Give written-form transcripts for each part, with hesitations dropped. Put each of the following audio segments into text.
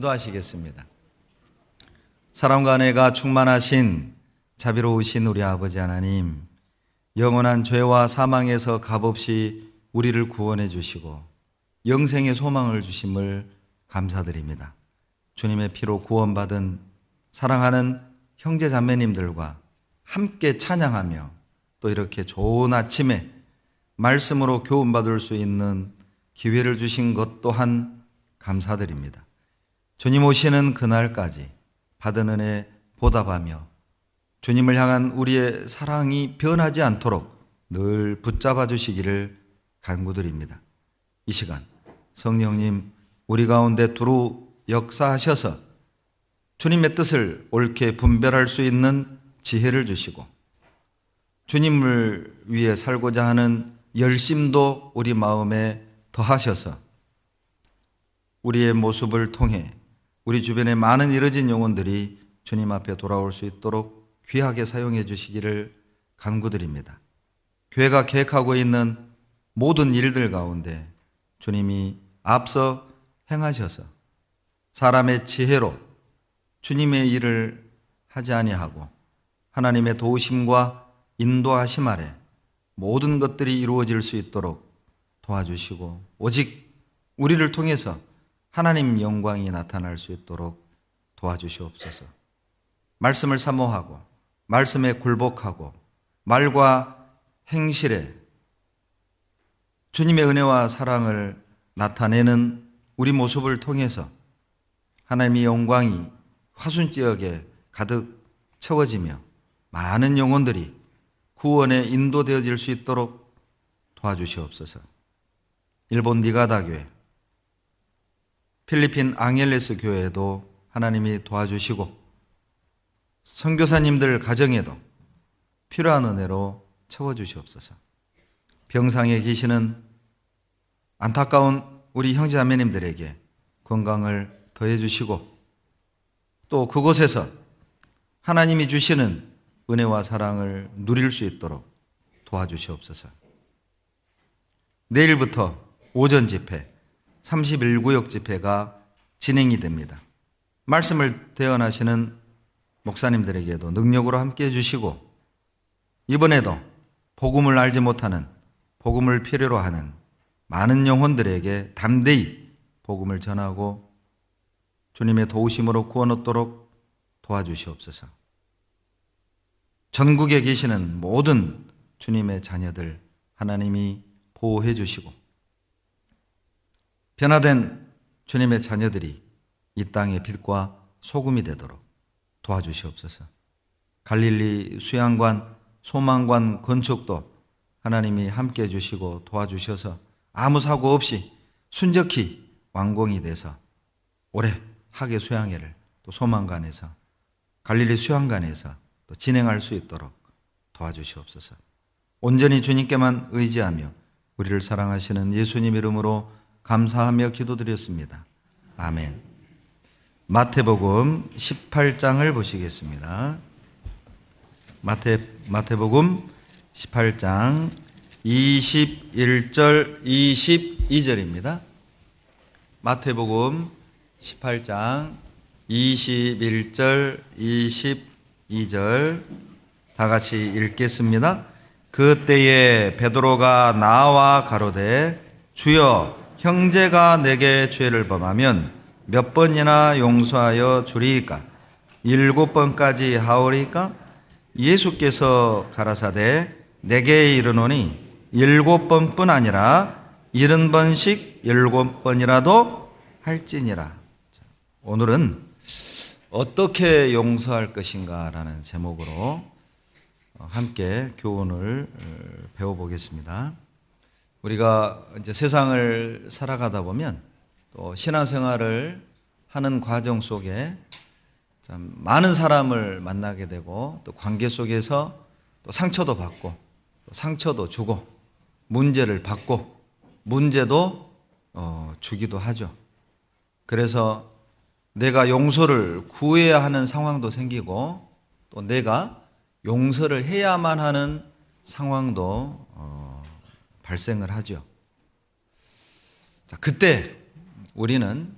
기도하시겠습니다. 사랑과 은혜가 충만하신 자비로우신 우리 아버지 하나님, 영원한 죄와 사망에서 값없이 우리를 구원해 주시고 영생의 소망을 주심을 감사드립니다. 주님의 피로 구원받은 사랑하는 형제 자매님들과 함께 찬양하며 또 이렇게 좋은 아침에 말씀으로 교훈받을 수 있는 기회를 주신 것 또한 감사드립니다. 주님 오시는 그날까지 받은 은혜 보답하며 주님을 향한 우리의 사랑이 변하지 않도록 늘 붙잡아 주시기를 간구드립니다. 이 시간 성령님 우리 가운데 두루 역사하셔서 주님의 뜻을 옳게 분별할 수 있는 지혜를 주시고 주님을 위해 살고자 하는 열심도 우리 마음에 더하셔서 우리의 모습을 통해 우리 주변에 많은 잃어진 영혼들이 주님 앞에 돌아올 수 있도록 귀하게 사용해 주시기를 간구드립니다. 교회가 계획하고 있는 모든 일들 가운데 주님이 앞서 행하셔서 사람의 지혜로 주님의 일을 하지 아니하고 하나님의 도우심과 인도하심 아래 모든 것들이 이루어질 수 있도록 도와주시고 오직 우리를 통해서 하나님 영광이 나타날 수 있도록 도와주시옵소서. 말씀을 사모하고 말씀에 굴복하고 말과 행실에 주님의 은혜와 사랑을 나타내는 우리 모습을 통해서 하나님의 영광이 화순지역에 가득 채워지며 많은 영혼들이 구원에 인도되어질 수 있도록 도와주시옵소서. 일본 니가다 교회, 필리핀 앙헬레스 교회에도 하나님이 도와주시고 선교사님들 가정에도 필요한 은혜로 채워주시옵소서. 병상에 계시는 안타까운 우리 형제자매님들에게 건강을 더해 주시고 또 그곳에서 하나님이 주시는 은혜와 사랑을 누릴 수 있도록 도와주시옵소서. 내일부터 오전 집회, 31구역 집회가 진행이 됩니다. 말씀을 대언하시는 목사님들에게도 능력으로 함께해 주시고 이번에도 복음을 알지 못하는, 복음을 필요로 하는 많은 영혼들에게 담대히 복음을 전하고 주님의 도우심으로 구원 얻도록 도와주시옵소서. 전국에 계시는 모든 주님의 자녀들 하나님이 보호해 주시고 변화된 주님의 자녀들이 이 땅의 빛과 소금이 되도록 도와주시옵소서. 갈릴리 수양관, 소망관 건축도 하나님이 함께해 주시고 도와주셔서 아무 사고 없이 순적히 완공이 돼서 올해 학예 수양회를 또 소망관에서 갈릴리 수양관에서 또 진행할 수 있도록 도와주시옵소서. 온전히 주님께만 의지하며 우리를 사랑하시는 예수님 이름으로 감사하며 기도드렸습니다. 아멘. 마태복음 18장을 보시겠습니다. 마태복음 18장 21절 22절입니다. 마태복음 18장 21절 22절 다 같이 읽겠습니다. 그때에 베드로가 나와 가로되 주여 형제가 내게 죄를 범하면 몇 번이나 용서하여 주리이까? 7번까지 하오리이까? 예수께서 가라사대 내게 이르노니 7번뿐 아니라 70번씩 7번이라도 할지니라. 오늘은 어떻게 용서할 것인가 라는 제목으로 함께 교훈을 배워보겠습니다. 우리가 이제 세상을 살아가다 보면 또 신앙생활을 하는 과정 속에 참 많은 사람을 만나게 되고 또 관계 속에서 또 상처도 받고 또 상처도 주고 문제를 받고 문제도 주기도 하죠. 그래서 내가 용서를 구해야 하는 상황도 생기고 또 내가 용서를 해야만 하는 상황도 발생을 하죠. 자, 그때 우리는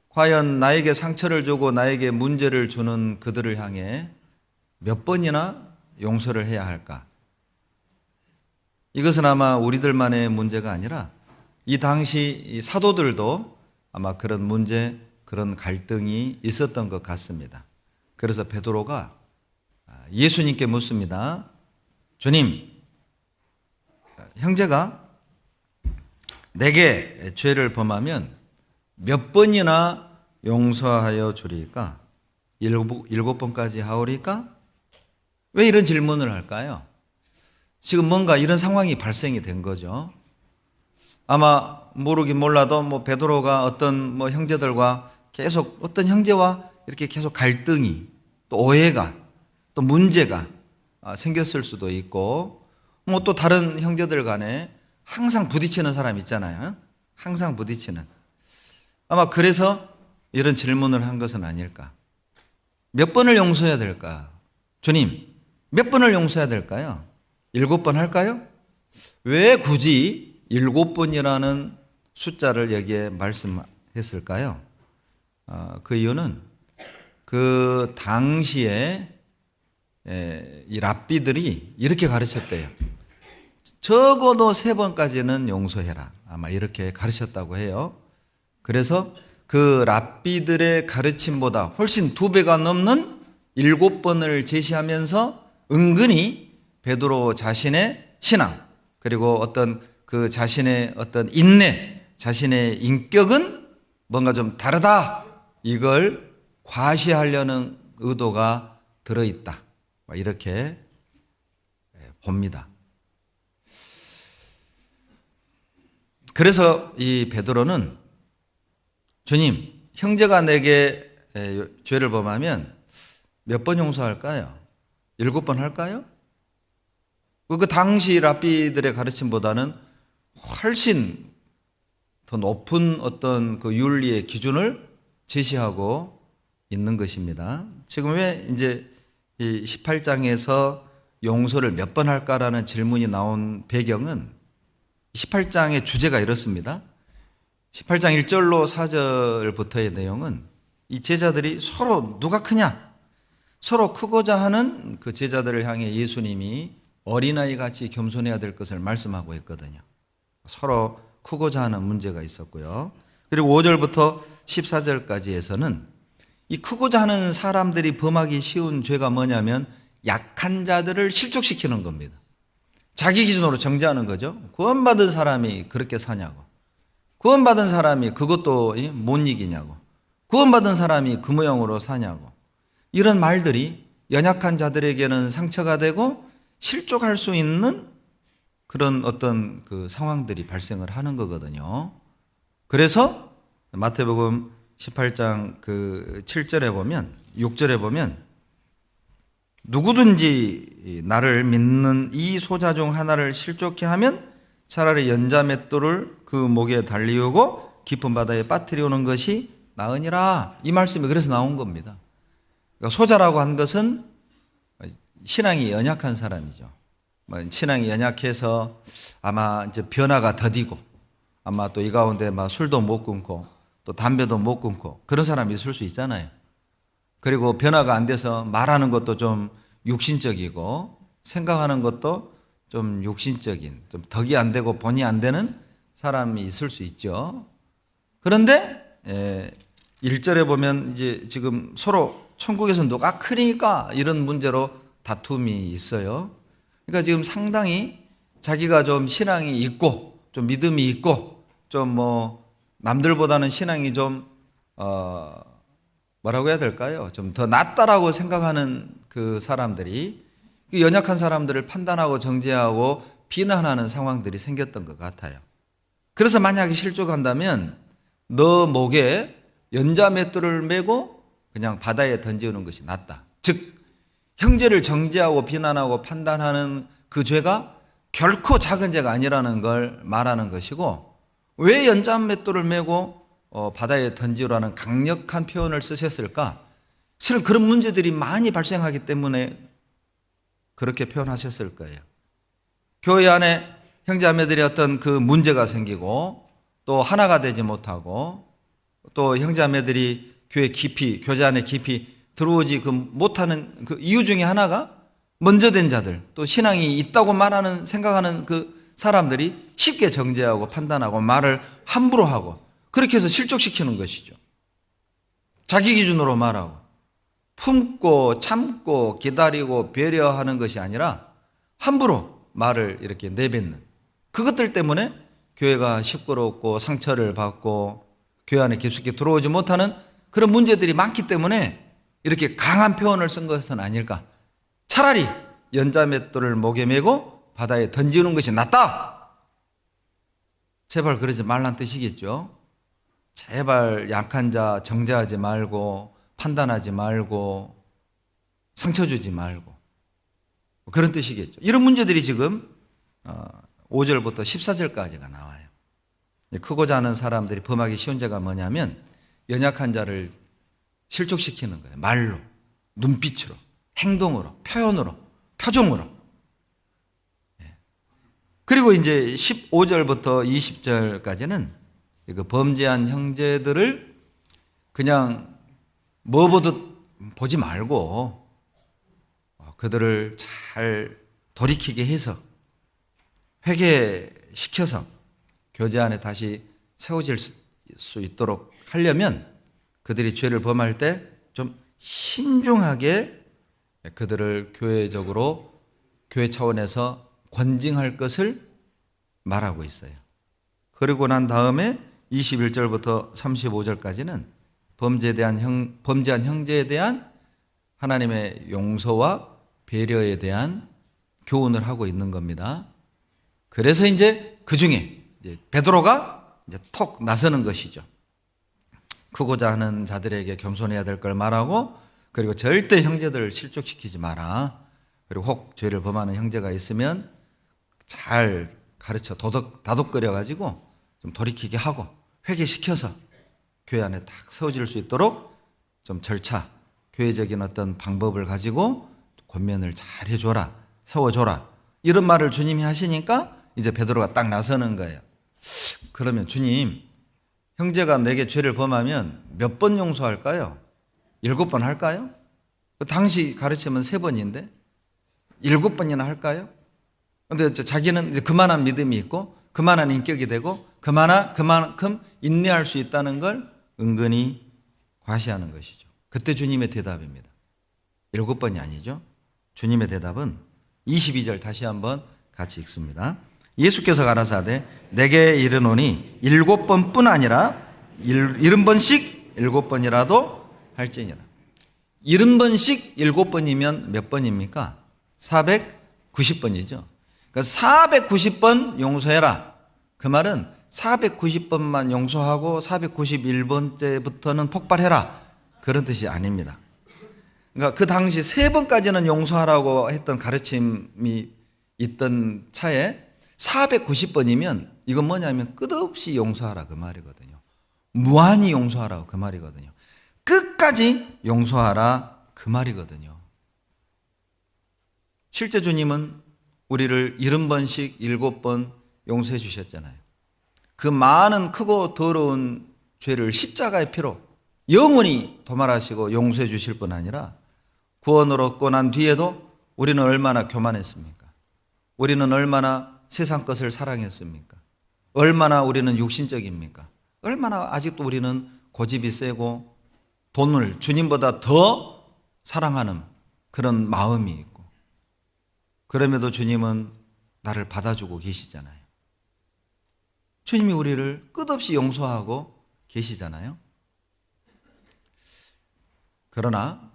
과연 나에게 상처를 주고 나에게 문제를 주는 그들을 향해 몇 번이나 용서를 해야 할까? 이것은 아마 우리들만의 문제가 아니라 이 당시 사도들도 아마 그런 문제, 그런 갈등이 있었던 것 같습니다. 그래서 베드로가 예수님께 묻습니다. 주님, 형제가 내게 죄를 범하면 몇 번이나 용서하여 주리까? 7번까지 하오리까? 왜 이런 질문을 할까요? 지금 뭔가 이런 상황이 발생이 된 거죠. 아마 모르긴 몰라도 베드로가 어떤 형제들과 계속 어떤 형제와 이렇게 계속 갈등이 또 오해가 또 문제가 생겼을 수도 있고 또 다른 형제들 간에 항상 부딪히는 사람 있잖아요. 항상 부딪히는. 아마 그래서 이런 질문을 한 것은 아닐까. 몇 번을 용서해야 될까? 주님, 몇 번을 용서해야 될까요? 7번 할까요? 왜 굳이 7번이라는 숫자를 여기에 말씀했을까요? 그 이유는 그 당시에 이 랍비들이 이렇게 가르쳤대요. 적어도 3번까지는 용서해라. 아마 이렇게 가르쳤다고 해요. 그래서 그 랍비들의 가르침보다 훨씬 2배가 넘는 7번을 제시하면서 은근히 베드로 자신의 신앙 그리고 어떤 그 자신의 어떤 인내, 자신의 인격은 뭔가 좀 다르다. 이걸 과시하려는 의도가 들어있다. 이렇게 봅니다. 그래서 이 베드로는 주님, 형제가 내게 죄를 범하면 몇 번 용서할까요? 7번 할까요? 그 당시 랍비들의 가르침보다는 훨씬 더 높은 어떤 그 윤리의 기준을 제시하고 있는 것입니다. 지금 왜 이제 이 18장에서 용서를 몇 번 할까라는 질문이 나온 배경은 18장의 주제가 이렇습니다. 18장 1절로 4절부터의 내용은 이 제자들이 서로 누가 크냐, 서로 크고자 하는 그 제자들을 향해 예수님이 어린아이 같이 겸손해야 될 것을 말씀하고 있거든요. 서로 크고자 하는 문제가 있었고요. 그리고 5절부터 14절까지에서는 이 크고자 하는 사람들이 범하기 쉬운 죄가 뭐냐면 약한 자들을 실족시키는 겁니다. 자기 기준으로 정죄하는 거죠. 구원받은 사람이 그렇게 사냐고, 구원받은 사람이 그것도 못 이기냐고, 구원받은 사람이 그 모양으로 사냐고, 이런 말들이 연약한 자들에게는 상처가 되고 실족할 수 있는 그런 어떤 그 상황들이 발생을 하는 거거든요. 그래서 마태복음 18장 그 7절에 보면, 6절에 보면 누구든지 나를 믿는 이 소자 중 하나를 실족케 하면 차라리 연자맷돌을 그 목에 달리우고 깊은 바다에 빠뜨리우는 것이 나으니라. 이 말씀이 그래서 나온 겁니다. 그러니까 소자라고 한 것은 신앙이 연약한 사람이죠. 신앙이 연약해서 아마 이제 변화가 더디고, 아마 또 이 가운데 막 술도 못 끊고 또 담배도 못 끊고 그런 사람이 있을 수 있잖아요. 그리고 변화가 안 돼서 말하는 것도 좀 육신적이고 생각하는 것도 좀 육신적인, 좀 덕이 안 되고 본이 안 되는 사람이 있을 수 있죠. 그런데 1절에 보면 이제 지금 서로 천국에서 누가 크니까 이런 문제로 다툼이 있어요. 그러니까 지금 상당히 자기가 좀 신앙이 있고 좀 믿음이 있고 좀 뭐 남들보다는 신앙이 좀 뭐라고 해야 될까요? 좀 더 낫다라고 생각하는 그 사람들이 그 연약한 사람들을 판단하고 정죄하고 비난하는 상황들이 생겼던 것 같아요. 그래서 만약에 실족한다면 너 목에 연자맷돌을 메고 그냥 바다에 던지는 것이 낫다. 즉 형제를 정죄하고 비난하고 판단하는 그 죄가 결코 작은 죄가 아니라는 걸 말하는 것이고, 왜 연자맷돌을 메고 바다에 던지라는 강력한 표현을 쓰셨을까? 실은 그런 문제들이 많이 발생하기 때문에 그렇게 표현하셨을 거예요. 교회 안에 형제자매들이 어떤 그 문제가 생기고 또 하나가 되지 못하고 또 형제자매들이 교회 깊이, 교제 안에 깊이 들어오지 못하는 그 이유 중에 하나가 먼저 된 자들, 또 신앙이 있다고 생각하는 그 사람들이 쉽게 정죄하고 판단하고 말을 함부로 하고 그렇게 해서 실족시키는 것이죠. 자기 기준으로 말하고 품고 참고 기다리고 배려하는 것이 아니라 함부로 말을 이렇게 내뱉는 그것들 때문에 교회가 시끄럽고 상처를 받고 교회 안에 깊숙이 들어오지 못하는 그런 문제들이 많기 때문에 이렇게 강한 표현을 쓴 것은 아닐까. 차라리 연자맷돌을 목에 메고 바다에 던지는 것이 낫다. 제발 그러지 말란 뜻이겠죠. 제발 약한 자 정죄하지 말고 판단하지 말고 상처 주지 말고 그런 뜻이겠죠. 이런 문제들이 지금 5절부터 14절까지가 나와요. 크고자 하는 사람들이 범하기 쉬운 죄가 뭐냐면 연약한 자를 실족시키는 거예요. 말로, 눈빛으로, 행동으로, 표현으로, 표정으로. 그리고 이제 15절부터 20절까지는 그 범죄한 형제들을 그냥 뭐 보듯 보지 말고 그들을 잘 돌이키게 해서 회개시켜서 교제 안에 다시 세워질 수 있도록 하려면 그들이 죄를 범할 때 좀 신중하게 그들을 교회적으로 교회 차원에서 권징할 것을 말하고 있어요. 그리고 난 다음에 21절부터 35절까지는 범죄한 형제에 대한 하나님의 용서와 배려에 대한 교훈을 하고 있는 겁니다. 그래서 이제 그 중에 베드로가 이제 톡 나서는 것이죠. 크고자 하는 자들에게 겸손해야 될 걸 말하고, 그리고 절대 형제들을 실족시키지 마라. 그리고 혹 죄를 범하는 형제가 있으면 잘 가르쳐 다독거려 가지고 좀 돌이키게 하고 회개시켜서 교회 안에 딱 세워질 수 있도록 좀 절차, 교회적인 어떤 방법을 가지고 권면을 잘 해줘라, 세워줘라, 이런 말을 주님이 하시니까 이제 베드로가 딱 나서는 거예요. 그러면 주님, 형제가 내게 죄를 범하면 몇 번 용서할까요? 7번 할까요? 당시 가르치면 3번인데 7번이나 할까요? 근데 자기는 이제 그만한 믿음이 있고 그만한 인격이 되고 그만큼 인내할 수 있다는 걸 은근히 과시하는 것이죠. 그때 주님의 대답입니다. 7번이 아니죠. 주님의 대답은 22절 다시 한번 같이 읽습니다. 예수께서 가라사대 내게 이르노니 7번뿐 아니라 70번씩 7번이라도 할지니라. 70번씩 7번이면 몇 번입니까? 490번이죠. 그러니까 490번 용서해라. 그 말은 490번만 용서하고 491번째부터는 폭발해라, 그런 뜻이 아닙니다. 그러니까 그 당시 3번까지는 용서하라고 했던 가르침이 있던 차에 490번이면 이건 뭐냐면 끝없이 용서하라 그 말이거든요. 무한히 용서하라 그 말이거든요. 끝까지 용서하라 그 말이거든요. 실제 주님은 우리를 70번씩 7번 용서해 주셨잖아요. 그 많은 크고 더러운 죄를 십자가의 피로 영원히 도말하시고 용서해 주실 뿐 아니라 구원을 얻고 난 뒤에도 우리는 얼마나 교만했습니까? 우리는 얼마나 세상 것을 사랑했습니까? 얼마나 우리는 육신적입니까? 얼마나 아직도 우리는 고집이 세고 돈을 주님보다 더 사랑하는 그런 마음이 있고, 그럼에도 주님은 나를 받아주고 계시잖아요. 주님이 우리를 끝없이 용서하고 계시잖아요. 그러나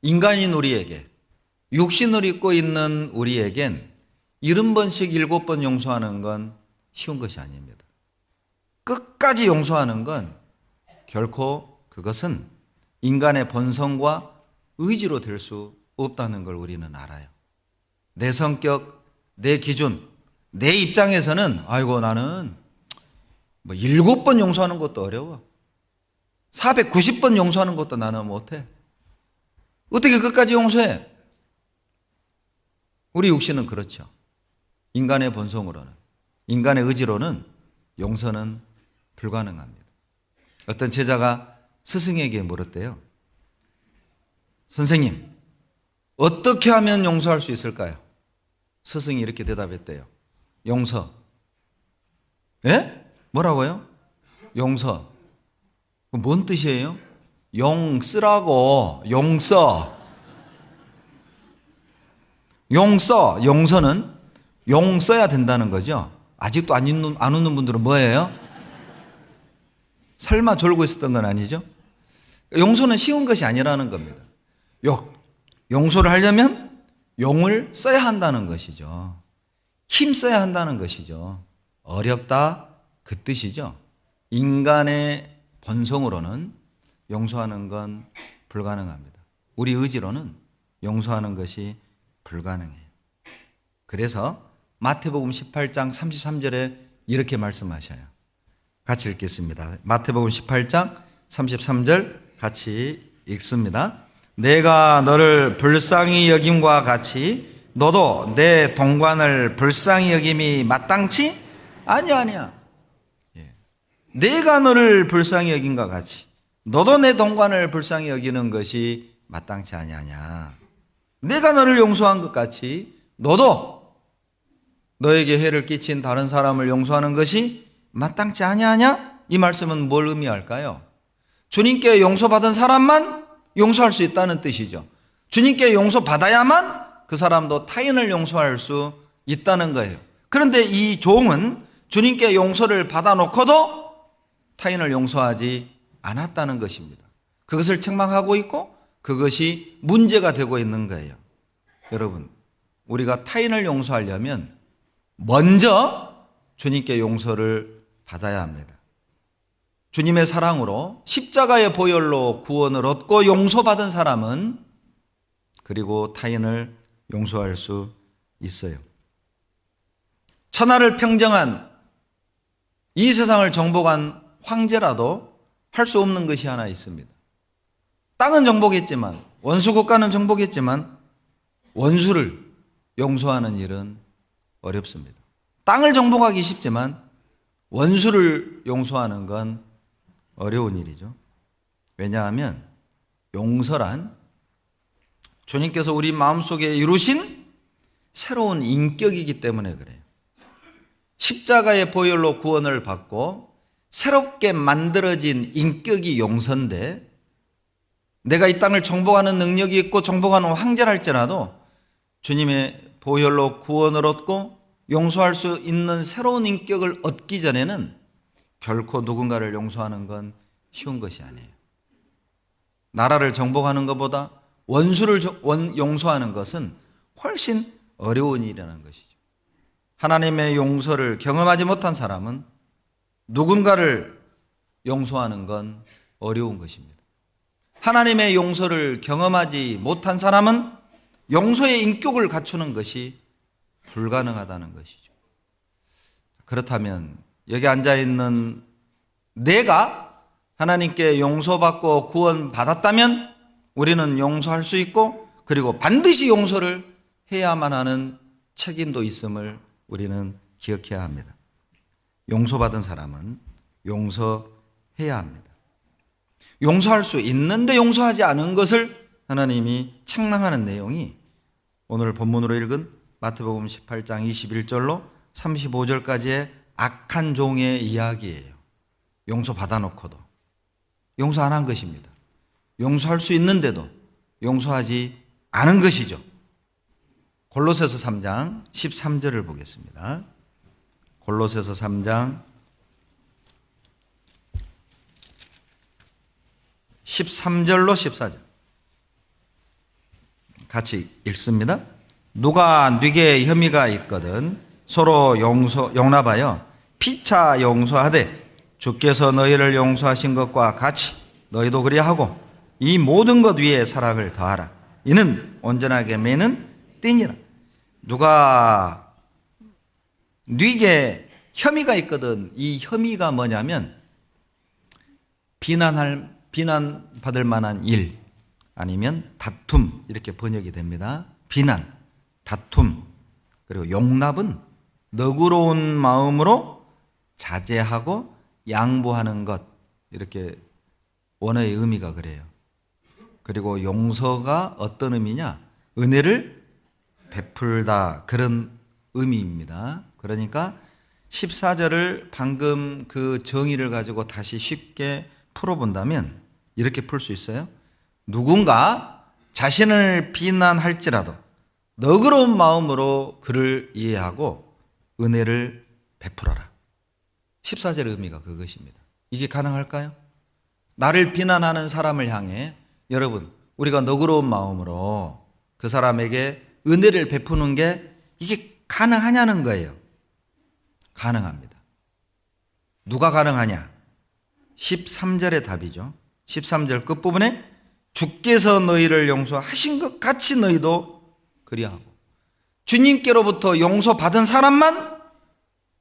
인간인 우리에게, 육신을 입고 있는 우리에겐 70번씩 7번 용서하는 건 쉬운 것이 아닙니다. 끝까지 용서하는 건 결코 그것은 인간의 본성과 의지로 될 수 없다는 걸 우리는 알아요. 내 성격, 내 기준, 내 입장에서는 아이고 나는 7번 용서하는 것도 어려워. 490번 용서하는 것도 나는 못해. 어떻게 끝까지 용서해? 우리 육신은 그렇죠. 인간의 본성으로는, 인간의 의지로는 용서는 불가능합니다. 어떤 제자가 스승에게 물었대요. 선생님, 어떻게 하면 용서할 수 있을까요? 스승이 이렇게 대답했대요. 용서. 예? 뭐라고요? 용서. 뭔 뜻이에요? 용 쓰라고. 용서. 용서. 용서는 용 써야 된다는 거죠. 아직도 안 웃는 분들은 뭐예요? 설마 졸고 있었던 건 아니죠? 용서는 쉬운 것이 아니라는 겁니다. 용서를 하려면 용을 써야 한다는 것이죠. 힘 써야 한다는 것이죠. 어렵다 그 뜻이죠. 인간의 본성으로는 용서하는 건 불가능합니다. 우리 의지로는 용서하는 것이 불가능해요. 그래서 마태복음 18장 33절에 이렇게 말씀하셔요. 같이 읽겠습니다. 마태복음 18장 33절 같이 읽습니다. 내가 너를 불쌍히 여김과 같이 너도 내 동관을 불쌍히 여김이 마땅치 아니야. 내가 너를 불쌍히 여김과 같이 너도 내 동관을 불쌍히 여기는 것이 마땅치 아니하냐. 내가 너를 용서한 것 같이 너도 너에게 해를 끼친 다른 사람을 용서하는 것이 마땅치 아니하냐? 이 말씀은 뭘 의미할까요? 주님께 용서받은 사람만 용서할 수 있다는 뜻이죠. 주님께 용서받아야만 그 사람도 타인을 용서할 수 있다는 거예요. 그런데 이 종은 주님께 용서를 받아놓고도 타인을 용서하지 않았다는 것입니다. 그것을 책망하고 있고 그것이 문제가 되고 있는 거예요. 여러분, 우리가 타인을 용서하려면 먼저 주님께 용서를 받아야 합니다. 주님의 사랑으로 십자가의 보혈로 구원을 얻고 용서받은 사람은 그리고 타인을 용서할 수 있어요. 천하를 평정한 이 세상을 정복한 황제라도 할 수 없는 것이 하나 있습니다. 땅은 정복했지만, 원수국가는 정복했지만 원수를 용서하는 일은 어렵습니다. 땅을 정복하기 쉽지만 원수를 용서하는 건 어려운 일이죠. 왜냐하면 용서란 주님께서 우리 마음속에 이루신 새로운 인격이기 때문에 그래요. 십자가의 보혈로 구원을 받고 새롭게 만들어진 인격이 용서인데, 내가 이 땅을 정복하는 능력이 있고 정복하는 황제랄지라도 주님의 보혈로 구원을 얻고 용서할 수 있는 새로운 인격을 얻기 전에는 결코 누군가를 용서하는 건 쉬운 것이 아니에요. 나라를 정복하는 것보다 원수를 용서하는 것은 훨씬 어려운 일이라는 것이죠. 하나님의 용서를 경험하지 못한 사람은 누군가를 용서하는 건 어려운 것입니다. 하나님의 용서를 경험하지 못한 사람은 용서의 인격을 갖추는 것이 불가능하다는 것이죠. 그렇다면 여기 앉아있는 내가 하나님께 용서받고 구원받았다면 우리는 용서할 수 있고, 그리고 반드시 용서를 해야만 하는 책임도 있음을 우리는 기억해야 합니다. 용서받은 사람은 용서해야 합니다. 용서할 수 있는데 용서하지 않은 것을 하나님이 책망하는 내용이 오늘 본문으로 읽은 마태복음 18장 21절로 35절까지의 악한 종의 이야기예요. 용서받아 놓고도 용서 안 한 것입니다. 용서할 수 있는데도 용서하지 않은 것이죠. 골로새서 3장 13절을 보겠습니다. 골로새서 3장 13절로 14절 같이 읽습니다. 누가 네게 혐의가 있거든 서로 용납하여 피차 용서하되 주께서 너희를 용서하신 것과 같이 너희도 그리하고 이 모든 것 위에 사랑을 더하라. 이는 온전하게 매는 띠니라. 누가 네게 혐의가 있거든. 이 혐의가 뭐냐면 비난받을 만한 일, 아니면 다툼, 이렇게 번역이 됩니다. 비난, 다툼, 그리고 용납은 너그러운 마음으로 자제하고 양보하는 것, 이렇게 원어의 의미가 그래요. 그리고 용서가 어떤 의미냐? 은혜를 베풀다, 그런 의미입니다. 그러니까 14절을 방금 그 정의를 가지고 다시 쉽게 풀어본다면 이렇게 풀 수 있어요. 누군가 자신을 비난할지라도 너그러운 마음으로 그를 이해하고 은혜를 베풀어라. 14절의 의미가 그것입니다. 이게 가능할까요? 나를 비난하는 사람을 향해 여러분, 우리가 너그러운 마음으로 그 사람에게 은혜를 베푸는 게 이게 가능하냐는 거예요. 가능합니다. 누가 가능하냐? 13절의 답이죠. 13절 끝부분에 주께서 너희를 용서하신 것 같이 너희도 그리하고, 주님께로부터 용서받은 사람만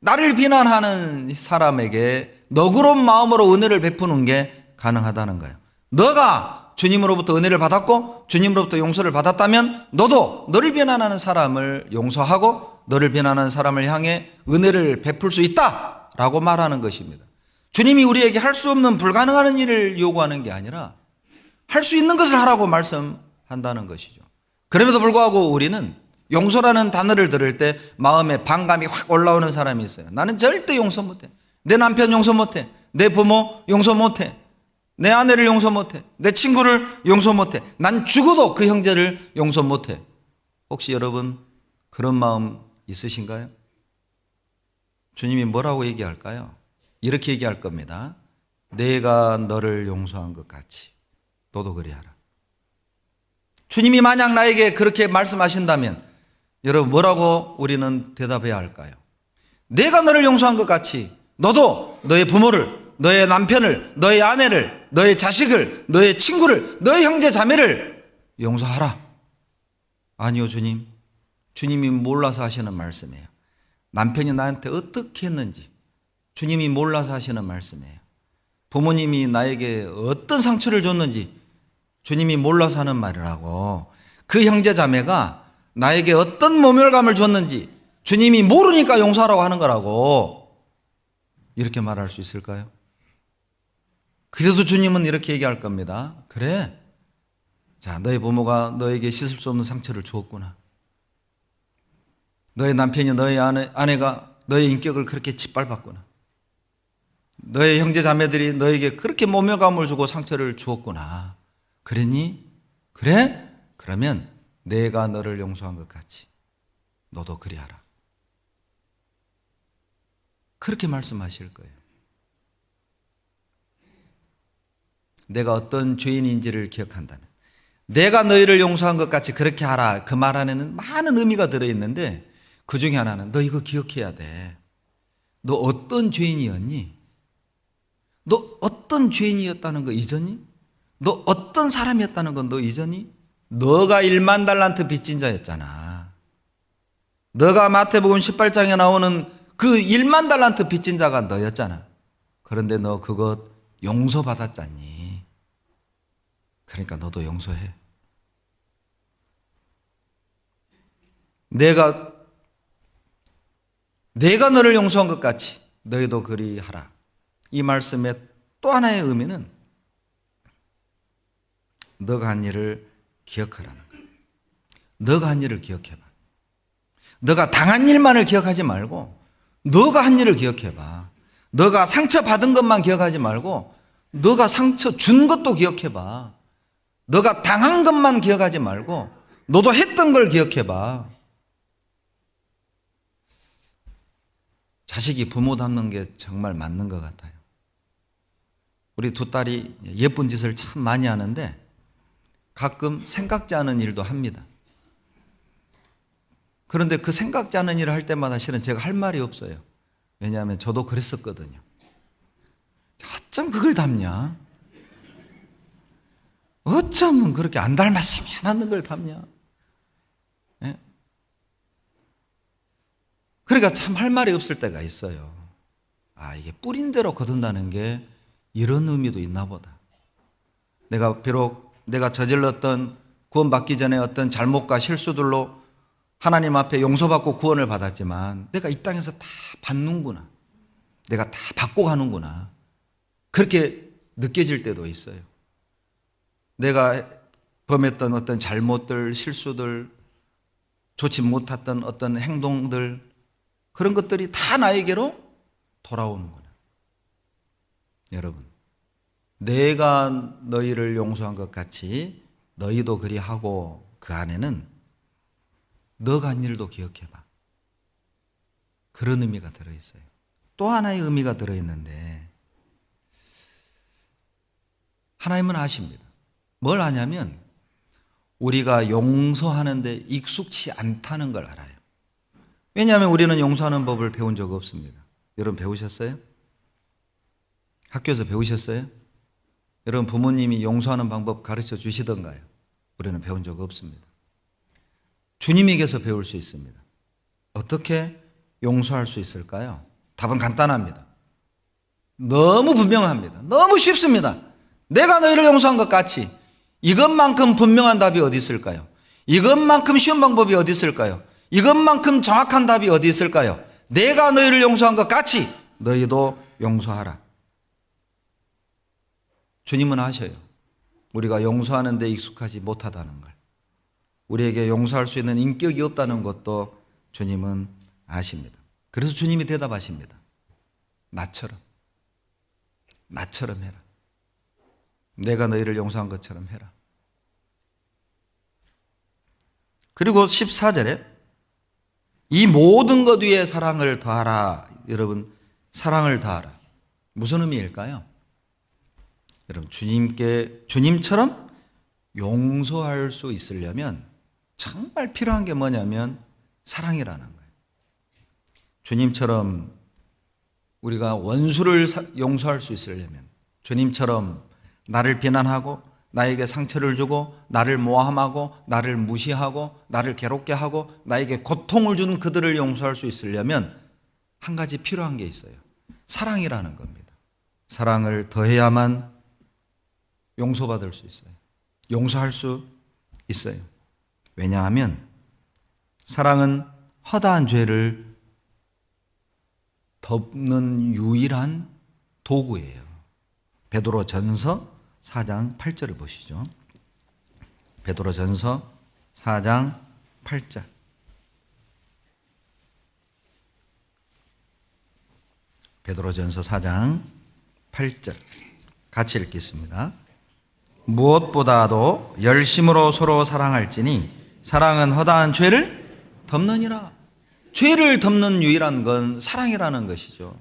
나를 비난하는 사람에게 너그러운 마음으로 은혜를 베푸는 게 가능하다는 거예요. 너가 주님으로부터 은혜를 받았고 주님으로부터 용서를 받았다면 너도 너를 비난하는 사람을 용서하고 너를 비난하는 사람을 향해 은혜를 베풀 수 있다라고 말하는 것입니다. 주님이 우리에게 할 수 없는 불가능한 일을 요구하는 게 아니라 할 수 있는 것을 하라고 말씀한다는 것이죠. 그럼에도 불구하고 우리는 용서라는 단어를 들을 때 마음에 반감이 확 올라오는 사람이 있어요. 나는 절대 용서 못해. 내 남편 용서 못해. 내 부모 용서 못해. 내 아내를 용서 못해. 내 친구를 용서 못해. 난 죽어도 그 형제를 용서 못해. 혹시 여러분 그런 마음 있으신가요? 주님이 뭐라고 얘기할까요? 이렇게 얘기할 겁니다. 내가 너를 용서한 것 같이 너도 그리하라. 주님이 만약 나에게 그렇게 말씀하신다면 여러분 뭐라고 우리는 대답해야 할까요? 내가 너를 용서한 것 같이 너도 너의 부모를, 너의 남편을, 너의 아내를, 너의 자식을, 너의 친구를, 너의 형제 자매를 용서하라. 아니요, 주님. 주님이 몰라서 하시는 말씀이에요. 남편이 나한테 어떻게 했는지 주님이 몰라서 하시는 말씀이에요. 부모님이 나에게 어떤 상처를 줬는지 주님이 몰라서 하는 말이라고. 그 형제 자매가 나에게 어떤 모멸감을 줬는지 주님이 모르니까 용서하라고 하는 거라고. 이렇게 말할 수 있을까요? 그래도 주님은 이렇게 얘기할 겁니다. 그래, 자, 너희 부모가 너에게 씻을 수 없는 상처를 주었구나. 너희 남편이, 너희 아내가 너의 인격을 그렇게 짓밟았구나. 너의 형제 자매들이 너에게 그렇게 모멸감을 주고 상처를 주었구나. 그러니? 그래? 그러면 내가 너를 용서한 것 같이 너도 그리하라. 그렇게 말씀하실 거예요. 내가 어떤 죄인인지를 기억한다면, 내가 너희를 용서한 것 같이 그렇게 하라. 그 말 안에는 많은 의미가 들어있는데 그 중에 하나는 너 이거 기억해야 돼. 너 어떤 죄인이었니? 너 어떤 죄인이었다는 거 잊었니? 너 어떤 사람이었다는 건 너 잊었니? 너가 1만 달란트 빚진 자였잖아. 너가 마태복음 18장에 나오는 그 1만 달란트 빚진 자가 너였잖아. 그런데 너 그것 용서받았잖니. 그러니까 너도 용서해. 내가 너를 용서한 것 같이 너희도 그리하라. 이 말씀의 또 하나의 의미는 너가 한 일을 기억하라는 거예요. 너가 한 일을 기억해봐. 너가 당한 일만을 기억하지 말고 너가 한 일을 기억해봐. 너가 상처받은 것만 기억하지 말고 너가 상처 준 것도 기억해봐. 너가 당한 것만 기억하지 말고 너도 했던 걸 기억해봐. 자식이 부모 닮는 게 정말 맞는 것 같아요. 우리 두 딸이 예쁜 짓을 참 많이 하는데 가끔 생각지 않은 일도 합니다. 그런데 그 생각지 않은 일을 할 때마다 실은 제가 할 말이 없어요. 왜냐하면 저도 그랬었거든요. 어쩜 그걸 닮냐? 어쩌면 그렇게 안 닮았으면 하는 걸 닮냐? 예? 그러니까 참 할 말이 없을 때가 있어요. 아, 이게 뿌린 대로 거둔다는 게 이런 의미도 있나 보다. 내가 비록 내가 저질렀던 구원받기 전에 어떤 잘못과 실수들로 하나님 앞에 용서받고 구원을 받았지만 내가 이 땅에서 다 받는구나. 내가 다 받고 가는구나. 그렇게 느껴질 때도 있어요. 내가 범했던 어떤 잘못들, 실수들, 좋지 못했던 어떤 행동들, 그런 것들이 다 나에게로 돌아오는구나. 여러분, 내가 너희를 용서한 것 같이 너희도 그리하고, 그 안에는 너가 한 일도 기억해봐. 그런 의미가 들어있어요. 또 하나의 의미가 들어있는데 하나님은 아십니다. 뭘 아냐면 우리가 용서하는데 익숙치 않다는 걸 알아요. 왜냐하면 우리는 용서하는 법을 배운 적 없습니다. 여러분 배우셨어요? 학교에서 배우셨어요? 여러분 부모님이 용서하는 방법 가르쳐 주시던가요? 우리는 배운 적 없습니다. 주님에게서 배울 수 있습니다. 어떻게 용서할 수 있을까요? 답은 간단합니다. 너무 분명합니다. 너무 쉽습니다. 내가 너희를 용서한 것 같이. 이것만큼 분명한 답이 어디 있을까요? 이것만큼 쉬운 방법이 어디 있을까요? 이것만큼 정확한 답이 어디 있을까요? 내가 너희를 용서한 것 같이 너희도 용서하라. 주님은 아셔요. 우리가 용서하는 데 익숙하지 못하다는 걸. 우리에게 용서할 수 있는 인격이 없다는 것도 주님은 아십니다. 그래서 주님이 대답하십니다. 나처럼 해라. 내가 너희를 용서한 것처럼 해라. 그리고 14절에 이 모든 것 위에 사랑을 더하라. 여러분, 사랑을 더하라. 무슨 의미일까요? 여러분, 주님처럼 용서할 수 있으려면 정말 필요한 게 뭐냐면 사랑이라는 거예요. 주님처럼 우리가 원수를 용서할 수 있으려면, 주님처럼 나를 비난하고 나에게 상처를 주고 나를 모함하고 나를 무시하고 나를 괴롭게 하고 나에게 고통을 주는 그들을 용서할 수 있으려면 한 가지 필요한 게 있어요. 사랑이라는 겁니다. 사랑을 더해야만 용서받을 수 있어요. 용서할 수 있어요. 왜냐하면 사랑은 허다한 죄를 덮는 유일한 도구예요. 베드로전서 4장 8절을 보시죠. 베드로전서 4장 8절. 베드로전서 4장 8절 같이 읽겠습니다. 무엇보다도 열심으로 서로 사랑할지니 사랑은 허다한 죄를 덮느니라. 죄를 덮는 유일한 건 사랑이라는 것이죠.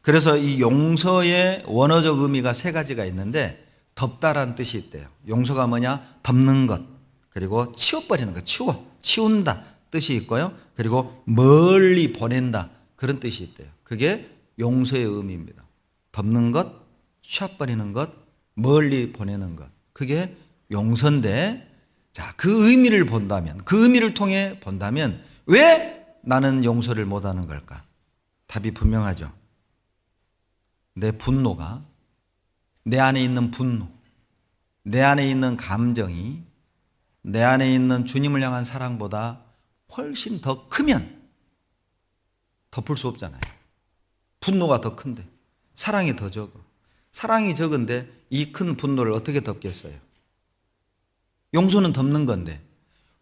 그래서 이 용서의 원어적 의미가 세 가지가 있는데 덮다라는 뜻이 있대요. 용서가 뭐냐? 덮는 것. 그리고 치워버리는 것. 치운다 뜻이 있고요. 그리고 멀리 보낸다 그런 뜻이 있대요. 그게 용서의 의미입니다. 덮는 것, 치워버리는 것, 멀리 보내는 것. 그게 용서인데, 자, 그 의미를 본다면, 그 의미를 통해 본다면 왜 나는 용서를 못하는 걸까? 답이 분명하죠. 내 분노가, 내 안에 있는 분노, 내 안에 있는 감정이 내 안에 있는 주님을 향한 사랑보다 훨씬 더 크면 덮을 수 없잖아요. 분노가 더 큰데 사랑이 더 적어. 사랑이 적은데 이 큰 분노를 어떻게 덮겠어요? 용서는 덮는 건데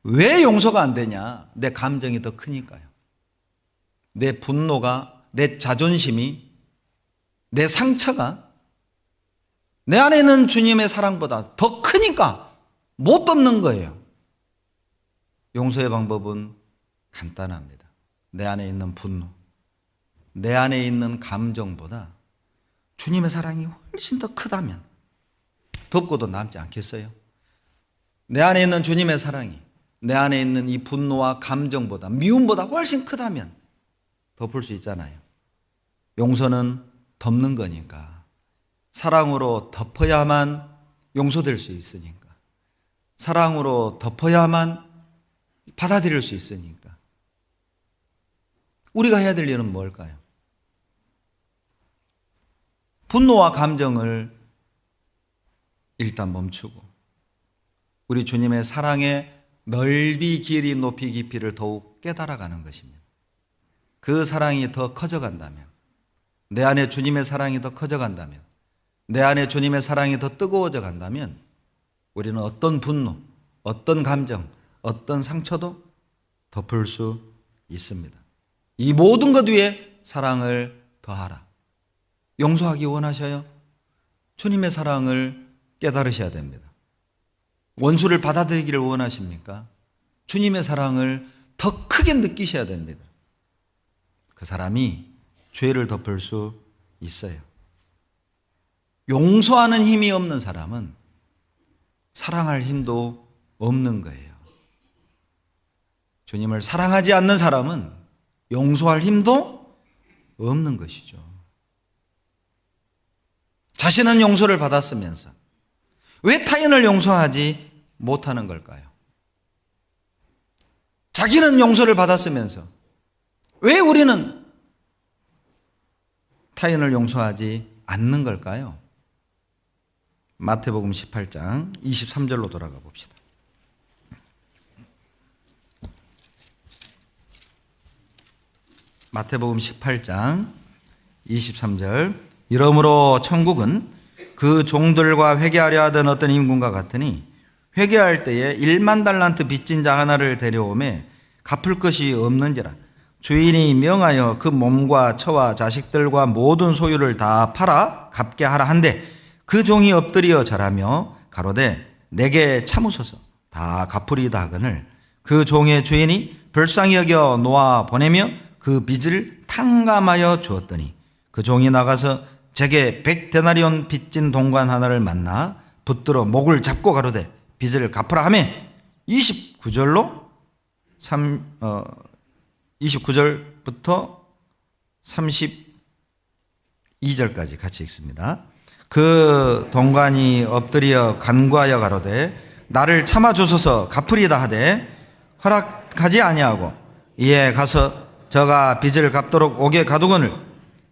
왜 용서가 안 되냐? 내 감정이 더 크니까요. 내 분노가, 내 자존심이, 내 상처가 내 안에 있는 주님의 사랑보다 더 크니까 못 덮는 거예요. 용서의 방법은 간단합니다. 내 안에 있는 분노, 내 안에 있는 감정보다 주님의 사랑이 훨씬 더 크다면 덮고도 남지 않겠어요? 내 안에 있는 주님의 사랑이 내 안에 있는 이 분노와 감정보다, 미움보다 훨씬 크다면 덮을 수 있잖아요. 용서는 덮는 거니까. 사랑으로 덮어야만 용서될 수 있으니까. 사랑으로 덮어야만 받아들일 수 있으니까. 우리가 해야 될 일은 뭘까요? 분노와 감정을 일단 멈추고 우리 주님의 사랑의 넓이, 길이, 높이, 깊이를 더욱 깨달아가는 것입니다. 그 사랑이 더 커져간다면, 내 안에 주님의 사랑이 더 커져간다면, 내 안에 주님의 사랑이 더 뜨거워져 간다면 우리는 어떤 분노, 어떤 감정, 어떤 상처도 덮을 수 있습니다. 이 모든 것 위에 사랑을 더하라. 용서하기 원하셔요? 주님의 사랑을 깨달으셔야 됩니다. 원수를 받아들이기를 원하십니까? 주님의 사랑을 더 크게 느끼셔야 됩니다. 그 사람이 죄를 덮을 수 있어요. 용서하는 힘이 없는 사람은 사랑할 힘도 없는 거예요. 주님을 사랑하지 않는 사람은 용서할 힘도 없는 것이죠. 자신은 용서를 받았으면서 왜 타인을 용서하지 못하는 걸까요? 자기는 용서를 받았으면서 왜 우리는 타인을 용서하지 않는 걸까요? 마태복음 18장 23절로 돌아가 봅시다. 마태복음 18장 23절. 이러므로 천국은 그 종들과 회개하려 하던 어떤 임금과 같으니 회개할 때에 1만 달란트 빚진 자 하나를 데려오매 갚을 것이 없는지라. 주인이 명하여 그 몸과 처와 자식들과 모든 소유를 다 팔아 갚게 하라 한데 그 종이 엎드려 절하며 가로되 내게 참으소서 다 갚으리다 하거늘 그 종의 주인이 불쌍히 여겨 놓아 보내며 그 빚을 탕감하여 주었더니 그 종이 나가서 제게 100데나리온 빚진 동관 하나를 만나 붙들어 목을 잡고 가로되 빚을 갚으라 하며 29절부터 32절까지 같이 읽습니다. 그 동관이 엎드려 간구하여 가로되 나를 참아주소서 갚으리다 하되 허락하지 아니하고 이에 가서 저가 빚을 갚도록 옥에 가두거늘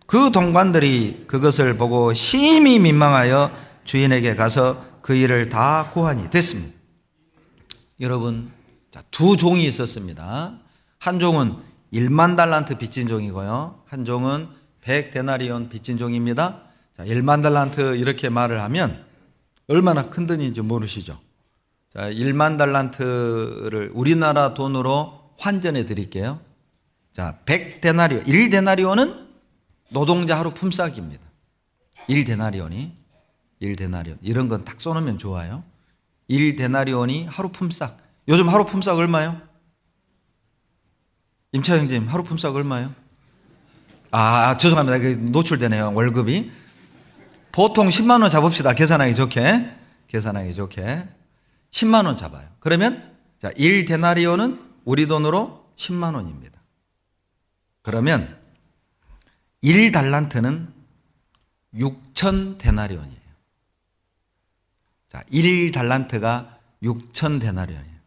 그 동관들이 그것을 보고 심히 민망하여 주인에게 가서 그 일을 다 고하니 됐습니다. 여러분, 두 종이 있었습니다. 한 종은 1만 달란트 빚진 종이고요, 한 종은 100데나리온 빚진 종입니다. 1만 달란트 이렇게 말을 하면 얼마나 큰 돈인지 모르시죠? 1만 달란트를 우리나라 돈으로 환전해 드릴게요. 100데나리온, 1데나리온은 노동자 하루 품삯입니다. 1데나리온이, 1데나리온. 이런 건 딱 써놓으면 좋아요. 1데나리온이 하루 품삯. 요즘 하루 품삯 얼마요? 임차 형님, 하루 품삯 얼마요? 죄송합니다. 노출되네요, 월급이. 보통 10만 원 잡읍시다. 계산하기 좋게. 10만 원 잡아요. 그러면 1데나리온은 우리 돈으로 10만 원입니다. 그러면 1달란트는 6,000데나리온이에요. 1달란트가 6,000데나리온이에요.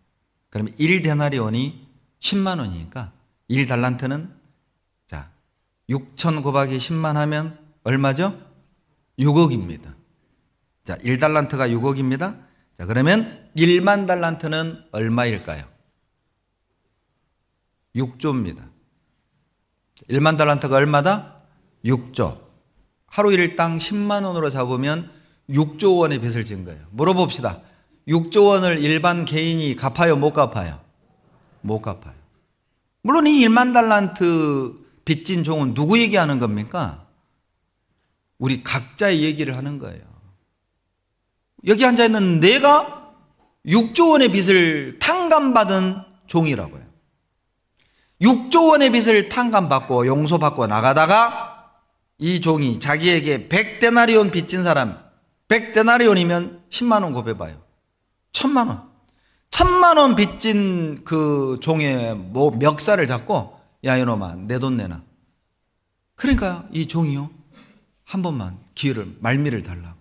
그러면 1데나리온이 10만 원이니까 1달란트는 6,000 곱하기 10만 하면 얼마죠? 6억입니다. 1달란트가 6억입니다. 그러면 1만 달란트는 얼마일까요? 6조입니다. 1만 달란트가 얼마다? 6조. 하루 일당 10만 원으로 잡으면 6조 원의 빚을 진 거예요. 물어봅시다. 6조 원을 일반 개인이 갚아요, 못 갚아요? 못 갚아요. 물론 이 1만 달란트 빚진 종은 누구 얘기하는 겁니까? 우리 각자의 얘기를 하는 거예요. 여기 앉아있는 내가 6조 원의 빚을 탕감받은 종이라고요. 6조 원의 빚을 탕감받고 용서받고 나가다가 이 종이 자기에게 100데나리온 빚진 사람, 100데나리온이면 10만 원 곱해봐요. 1,000만 원. 1,000만 원 빚진 그 종의 멱살을 잡고, 야 이놈아, 내 돈 내놔. 그러니까 이 종이요, 한 번만 기회를, 말미를 달라고.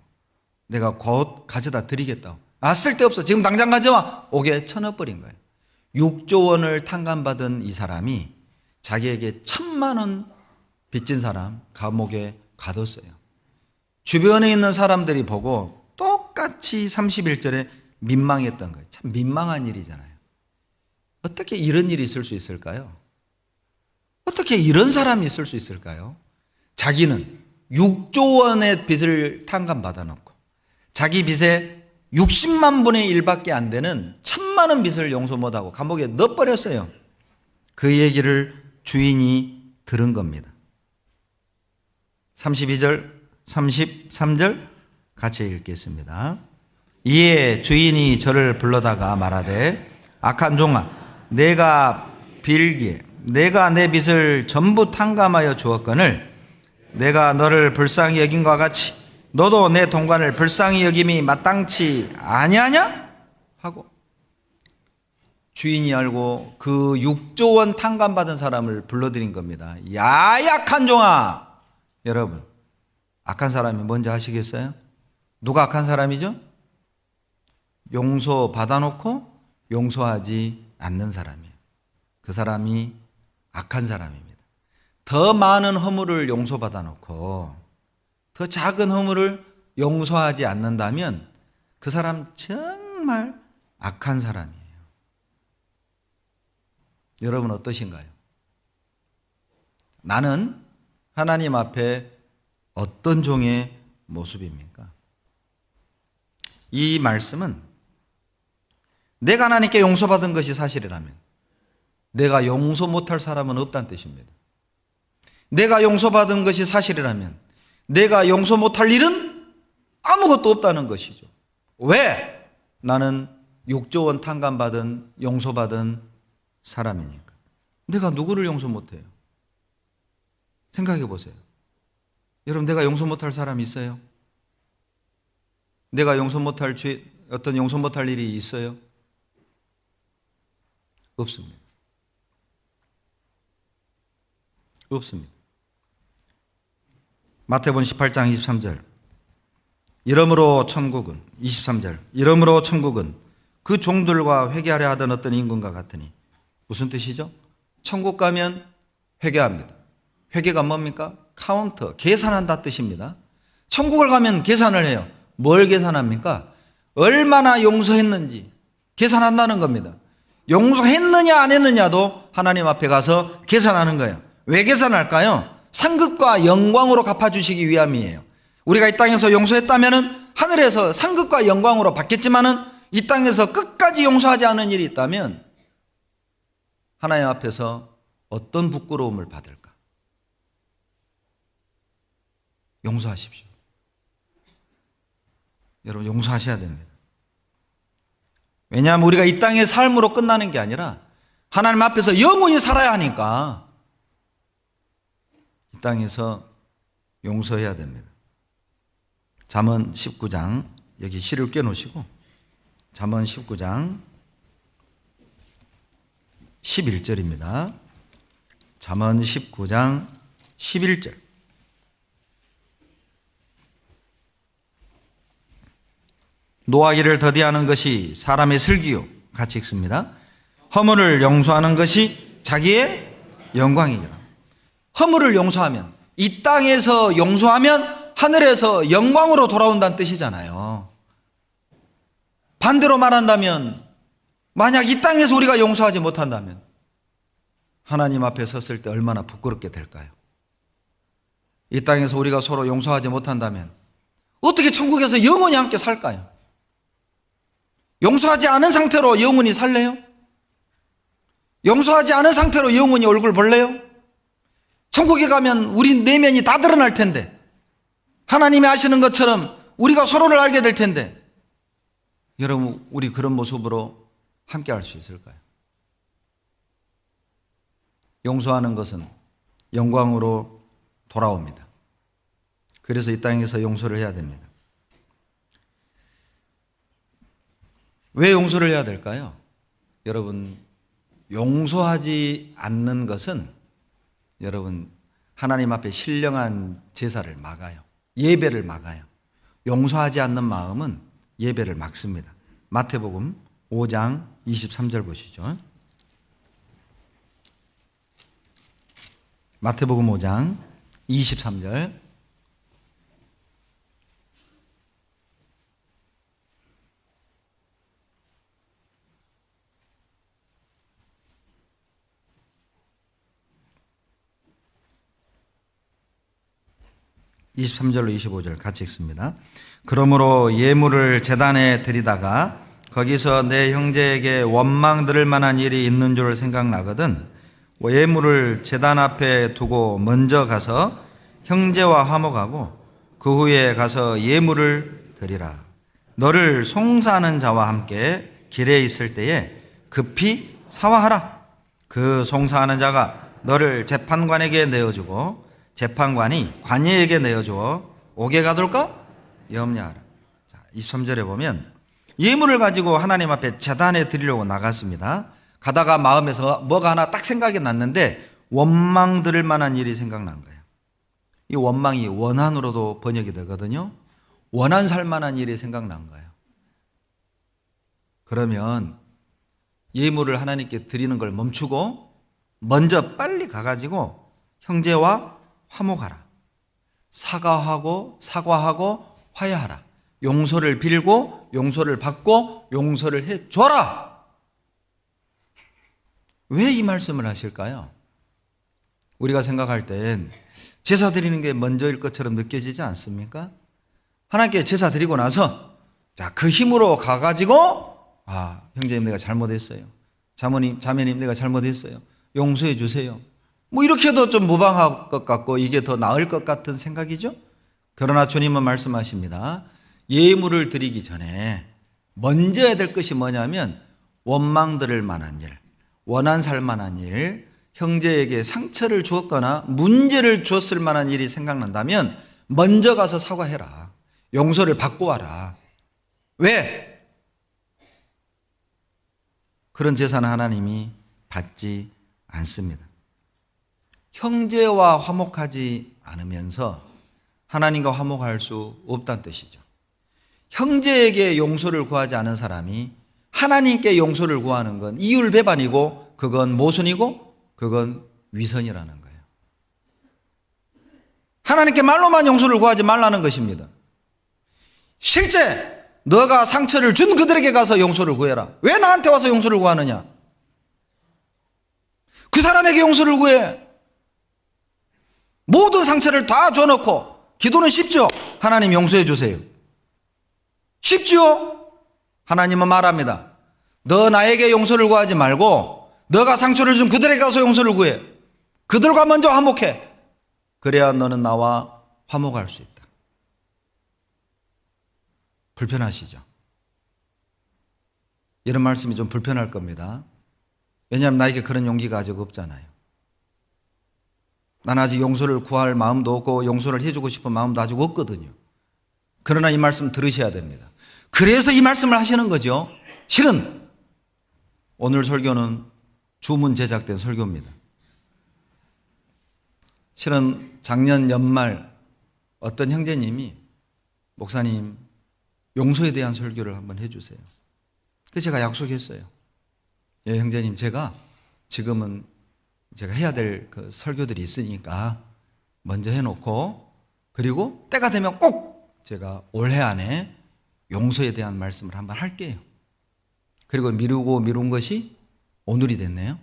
내가 곧 가져다 드리겠다고. 쓸데없어, 지금 당장 가져와. 옥에 쳐넣어버린 거예요. 6조 원을 탕감받은 이 사람이 자기에게 1,000만 원 빚진 사람 감옥에 가뒀어요. 주변에 있는 사람들이 보고 똑같이 31절에 민망했던 거예요. 참 민망한 일이잖아요. 어떻게 이런 일이 있을 수 있을까요? 어떻게 이런 사람이 있을 수 있을까요? 자기는 6조 원의 빚을 탕감받아 놓고 자기 빚의 60만 분의 1밖에 안 되는 1,000만 원 빚을 용서 못하고 감옥에 넣어버렸어요. 그 얘기를 주인이 들은 겁니다. 32절, 33절 같이 읽겠습니다. 이에 주인이 저를 불러다가 말하되 악한 종아, 내가 빌기에 내가 내 빚을 전부 탕감하여 주었거늘 내가 너를 불쌍히 여긴 것과 같이 너도 내 동관을 불쌍히 여김이 마땅치 아니하냐? 하고 주인이 알고 그 6조 원 탕감받은 사람을 불러들인 겁니다. 야, 악한 종아! 여러분, 악한 사람이 뭔지 아시겠어요? 누가 악한 사람이죠? 용서 받아놓고 용서하지 않는 사람이에요. 그 사람이 악한 사람입니다. 더 많은 허물을 용서받아놓고 더 작은 허물을 용서하지 않는다면 그 사람 정말 악한 사람이에요. 여러분 어떠신가요? 나는 하나님 앞에 어떤 종의 모습입니까? 이 말씀은 내가 하나님께 용서받은 것이 사실이라면 내가 용서 못할 사람은 없다는 뜻입니다. 내가 용서받은 것이 사실이라면 내가 용서 못할 일은 아무것도 없다는 것이죠. 왜? 나는 6조 원 탕감받은 용서받은 사람이니까. 내가 누구를 용서 못해요? 생각해 보세요. 여러분, 내가 용서 못할 사람이 있어요? 내가 용서 못할 어떤 용서 못할 일이 있어요? 없습니다. 없습니다. 마태복음 18장 23절. 이러므로 천국은 23절. 이러므로 천국은 그 종들과 회개하려 하던 어떤 임금과 같으니 무슨 뜻이죠? 천국 가면 회개합니다. 회개가 뭡니까? 카운터, 계산한다 뜻입니다. 천국을 가면 계산을 해요. 뭘 계산합니까? 얼마나 용서했는지 계산한다는 겁니다. 용서했느냐 안 했느냐도 하나님 앞에 가서 계산하는 거예요. 왜 계산할까요? 상급과 영광으로 갚아주시기 위함이에요. 우리가 이 땅에서 용서했다면 하늘에서 상급과 영광으로 받겠지만은 이 땅에서 끝까지 용서하지 않은 일이 있다면 하나님 앞에서 어떤 부끄러움을 받을까? 용서하십시오. 여러분 용서하셔야 됩니다. 왜냐하면 우리가 이 땅의 삶으로 끝나는 게 아니라 하나님 앞에서 영원히 살아야 하니까 이 땅에서 용서해야 됩니다. 잠언 19장, 여기 시를 꿰놓으시고 잠언 19장 11절입니다. 잠언 19장 11절. 노하기를 더디하는 것이 사람의 슬기요. 같이 읽습니다. 허물을 용서하는 것이 자기의 영광이니라. 허물을 용서하면, 이 땅에서 용서하면 하늘에서 영광으로 돌아온다는 뜻이잖아요. 반대로 말한다면 만약 이 땅에서 우리가 용서하지 못한다면 하나님 앞에 섰을 때 얼마나 부끄럽게 될까요? 이 땅에서 우리가 서로 용서하지 못한다면 어떻게 천국에서 영원히 함께 살까요? 용서하지 않은 상태로 영원히 살래요? 용서하지 않은 상태로 영원히 얼굴 볼래요? 천국에 가면 우리 내면이 다 드러날 텐데, 하나님이 아시는 것처럼 우리가 서로를 알게 될 텐데, 여러분 우리 그런 모습으로 함께 할 수 있을까요? 용서하는 것은 영광으로 돌아옵니다. 그래서 이 땅에서 용서를 해야 됩니다. 왜 용서를 해야 될까요? 여러분, 용서하지 않는 것은 여러분 하나님 앞에 신령한 제사를 막아요. 예배를 막아요. 용서하지 않는 마음은 예배를 막습니다. 마태복음 5장 23절 보시죠. 마태복음 5장 23절. (23절로 25절) 같이 읽습니다. 그러므로 예물을 제단에 드리다가 거기서 내 형제에게 원망 들을 만한 일이 있는 줄 생각나거든 예물을 제단 앞에 두고 먼저 가서 형제와 화목하고 그 후에 가서 예물을 드리라. 너를 송사하는 자와 함께 길에 있을 때에 급히 사화하라. 그 송사하는 자가 너를 재판관에게 내어주고 재판관이 관예에게 내어주어 옥에 가둘까? 염려하라. 자, 23절에 보면 예물을 가지고 하나님 앞에 제단에 드리려고 나갔습니다. 가다가 마음에서 뭐가 하나 딱 생각이 났는데 원망 들을 만한 일이 생각난 거예요. 이 원망이 원한으로도 번역이 되거든요. 원한 살 만한 일이 생각난 거예요. 그러면 예물을 하나님께 드리는 걸 멈추고 먼저 빨리 가가지고 형제와 화목하라. 사과하고 화해하라. 용서를 빌고 용서를 받고 용서를 해줘라. 왜 이 말씀을 하실까요? 우리가 생각할 땐 제사 드리는 게 먼저일 것처럼 느껴지지 않습니까? 하나님께 제사 드리고 나서 자, 그 힘으로 가가지고 형제님 내가 잘못했어요. 자매님 내가 잘못했어요. 용서해 주세요. 뭐 이렇게 해도 좀 무방할 것 같고 이게 더 나을 것 같은 생각이죠. 그러나 주님은 말씀하십니다. 예물을 드리기 전에 먼저 해야 될 것이 뭐냐면 원망 들을 만한 일, 원한 살 만한 일, 형제에게 상처를 주었거나 문제를 주었을 만한 일이 생각난다면 먼저 가서 사과해라. 용서를 받고 와라. 왜? 그런 제사는 하나님이 받지 않습니다. 형제와 화목하지 않으면서 하나님과 화목할 수 없다는 뜻이죠. 형제에게 용서를 구하지 않은 사람이 하나님께 용서를 구하는 건 이율배반이고 그건 모순이고 그건 위선이라는 거예요. 하나님께 말로만 용서를 구하지 말라는 것입니다. 실제 너가 상처를 준 그들에게 가서 용서를 구해라. 왜 나한테 와서 용서를 구하느냐? 그 사람에게 용서를 구해. 모든 상처를 다 줘놓고 기도는 쉽죠? 하나님 용서해 주세요. 쉽죠? 하나님은 말합니다. 너 나에게 용서를 구하지 말고 너가 상처를 준 그들에게 가서 용서를 구해. 그들과 먼저 화목해. 그래야 너는 나와 화목할 수 있다. 불편하시죠? 이런 말씀이 좀 불편할 겁니다. 왜냐하면 나에게 그런 용기가 아직 없잖아요. 난 아직 용서를 구할 마음도 없고 용서를 해주고 싶은 마음도 아직 없거든요. 그러나 이 말씀 들으셔야 됩니다. 그래서 이 말씀을 하시는 거죠. 실은 오늘 설교는 주문 제작된 설교입니다. 실은 작년 연말 어떤 형제님이 목사님 용서에 대한 설교를 한번 해주세요. 그래서 제가 약속했어요. 예, 형제님, 제가 지금은 제가 해야 될 그 설교들이 있으니까 먼저 해놓고 그리고 때가 되면 꼭 제가 올해 안에 용서에 대한 말씀을 한번 할게요. 그리고 미룬 것이 오늘이 됐네요.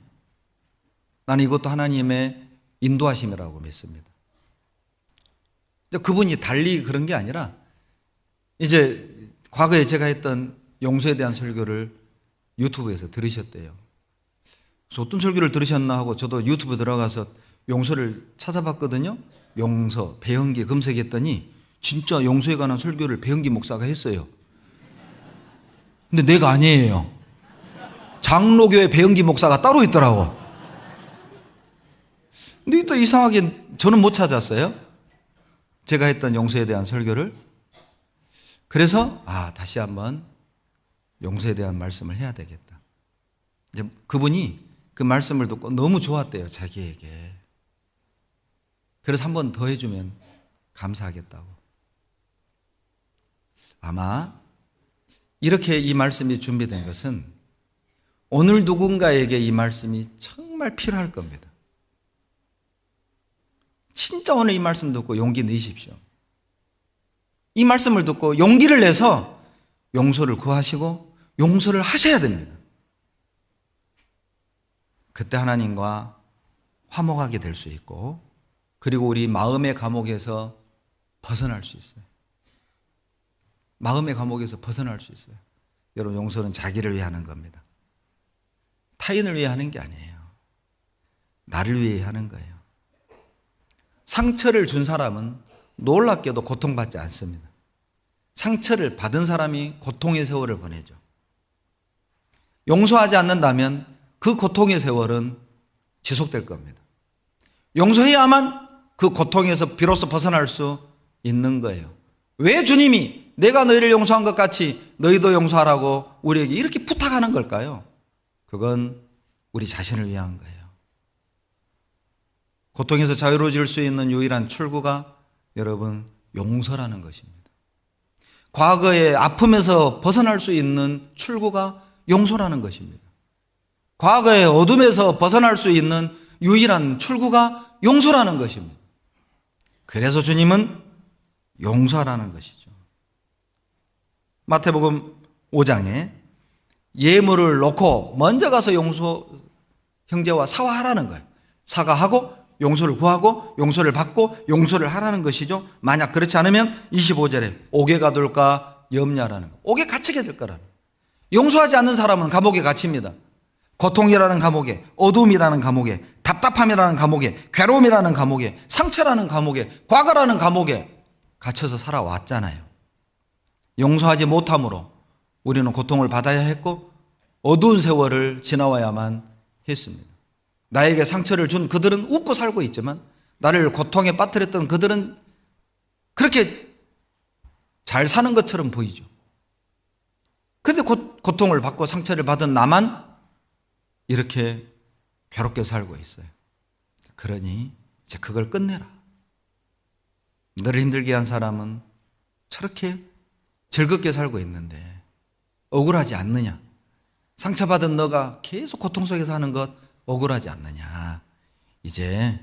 나는 이것도 하나님의 인도하심이라고 믿습니다. 그분이 달리 그런 게 아니라 이제 과거에 제가 했던 용서에 대한 설교를 유튜브에서 들으셨대요. 그래서 어떤 설교를 들으셨나 하고 저도 유튜브 들어가서 용서를 찾아봤거든요. 용서, 배영기 검색했더니 진짜 용서에 관한 설교를 배영기 목사가 했어요. 근데 내가 아니에요. 장로교회 배영기 목사가 따로 있더라고. 근데 또 이상하게 저는 못 찾았어요. 제가 했던 용서에 대한 설교를. 그래서 다시 한번 용서에 대한 말씀을 해야 되겠다. 이제 그분이 그 말씀을 듣고 너무 좋았대요, 자기에게. 그래서 한 번 더 해주면 감사하겠다고. 아마 이렇게 이 말씀이 준비된 것은 오늘 누군가에게 이 말씀이 정말 필요할 겁니다. 진짜 오늘 이 말씀 듣고 용기 내십시오. 이 말씀을 듣고 용기를 내서 용서를 구하시고 용서를 하셔야 됩니다. 그때 하나님과 화목하게 될 수 있고 그리고 우리 마음의 감옥에서 벗어날 수 있어요. 마음의 감옥에서 벗어날 수 있어요. 여러분, 용서는 자기를 위해 하는 겁니다. 타인을 위해 하는 게 아니에요. 나를 위해 하는 거예요. 상처를 준 사람은 놀랍게도 고통받지 않습니다. 상처를 받은 사람이 고통의 세월을 보내죠. 용서하지 않는다면 그 고통의 세월은 지속될 겁니다. 용서해야만 그 고통에서 비로소 벗어날 수 있는 거예요. 왜 주님이 내가 너희를 용서한 것 같이 너희도 용서하라고 우리에게 이렇게 부탁하는 걸까요? 그건 우리 자신을 위한 거예요. 고통에서 자유로워질 수 있는 유일한 출구가 여러분 용서라는 것입니다. 과거의 아픔에서 벗어날 수 있는 출구가 용서라는 것입니다. 과거의 어둠에서 벗어날 수 있는 유일한 출구가 용서라는 것입니다. 그래서 주님은 용서하라는 것이죠. 마태복음 5장에 예물을 놓고 먼저 가서 형제와 사과하라는 거예요. 사과하고 용서를 구하고 용서를 받고 용서를 하라는 것이죠. 만약 그렇지 않으면 25절에 옥에 가둘까 염려하라는 거예요. 옥에 갇히게 될 거라는 거예요. 용서하지 않는 사람은 감옥에 갇힙니다. 고통이라는 감옥에, 어둠이라는 감옥에, 답답함이라는 감옥에, 괴로움이라는 감옥에, 상처라는 감옥에, 과거라는 감옥에 갇혀서 살아왔잖아요. 용서하지 못함으로 우리는 고통을 받아야 했고 어두운 세월을 지나와야만 했습니다. 나에게 상처를 준 그들은 웃고 살고 있지만 나를 고통에 빠뜨렸던 그들은 그렇게 잘 사는 것처럼 보이죠. 그런데 고통을 받고 상처를 받은 나만 이렇게 괴롭게 살고 있어요. 그러니 이제 그걸 끝내라. 너를 힘들게 한 사람은 저렇게 즐겁게 살고 있는데 억울하지 않느냐? 상처받은 너가 계속 고통 속에 사는 것 억울하지 않느냐? 이제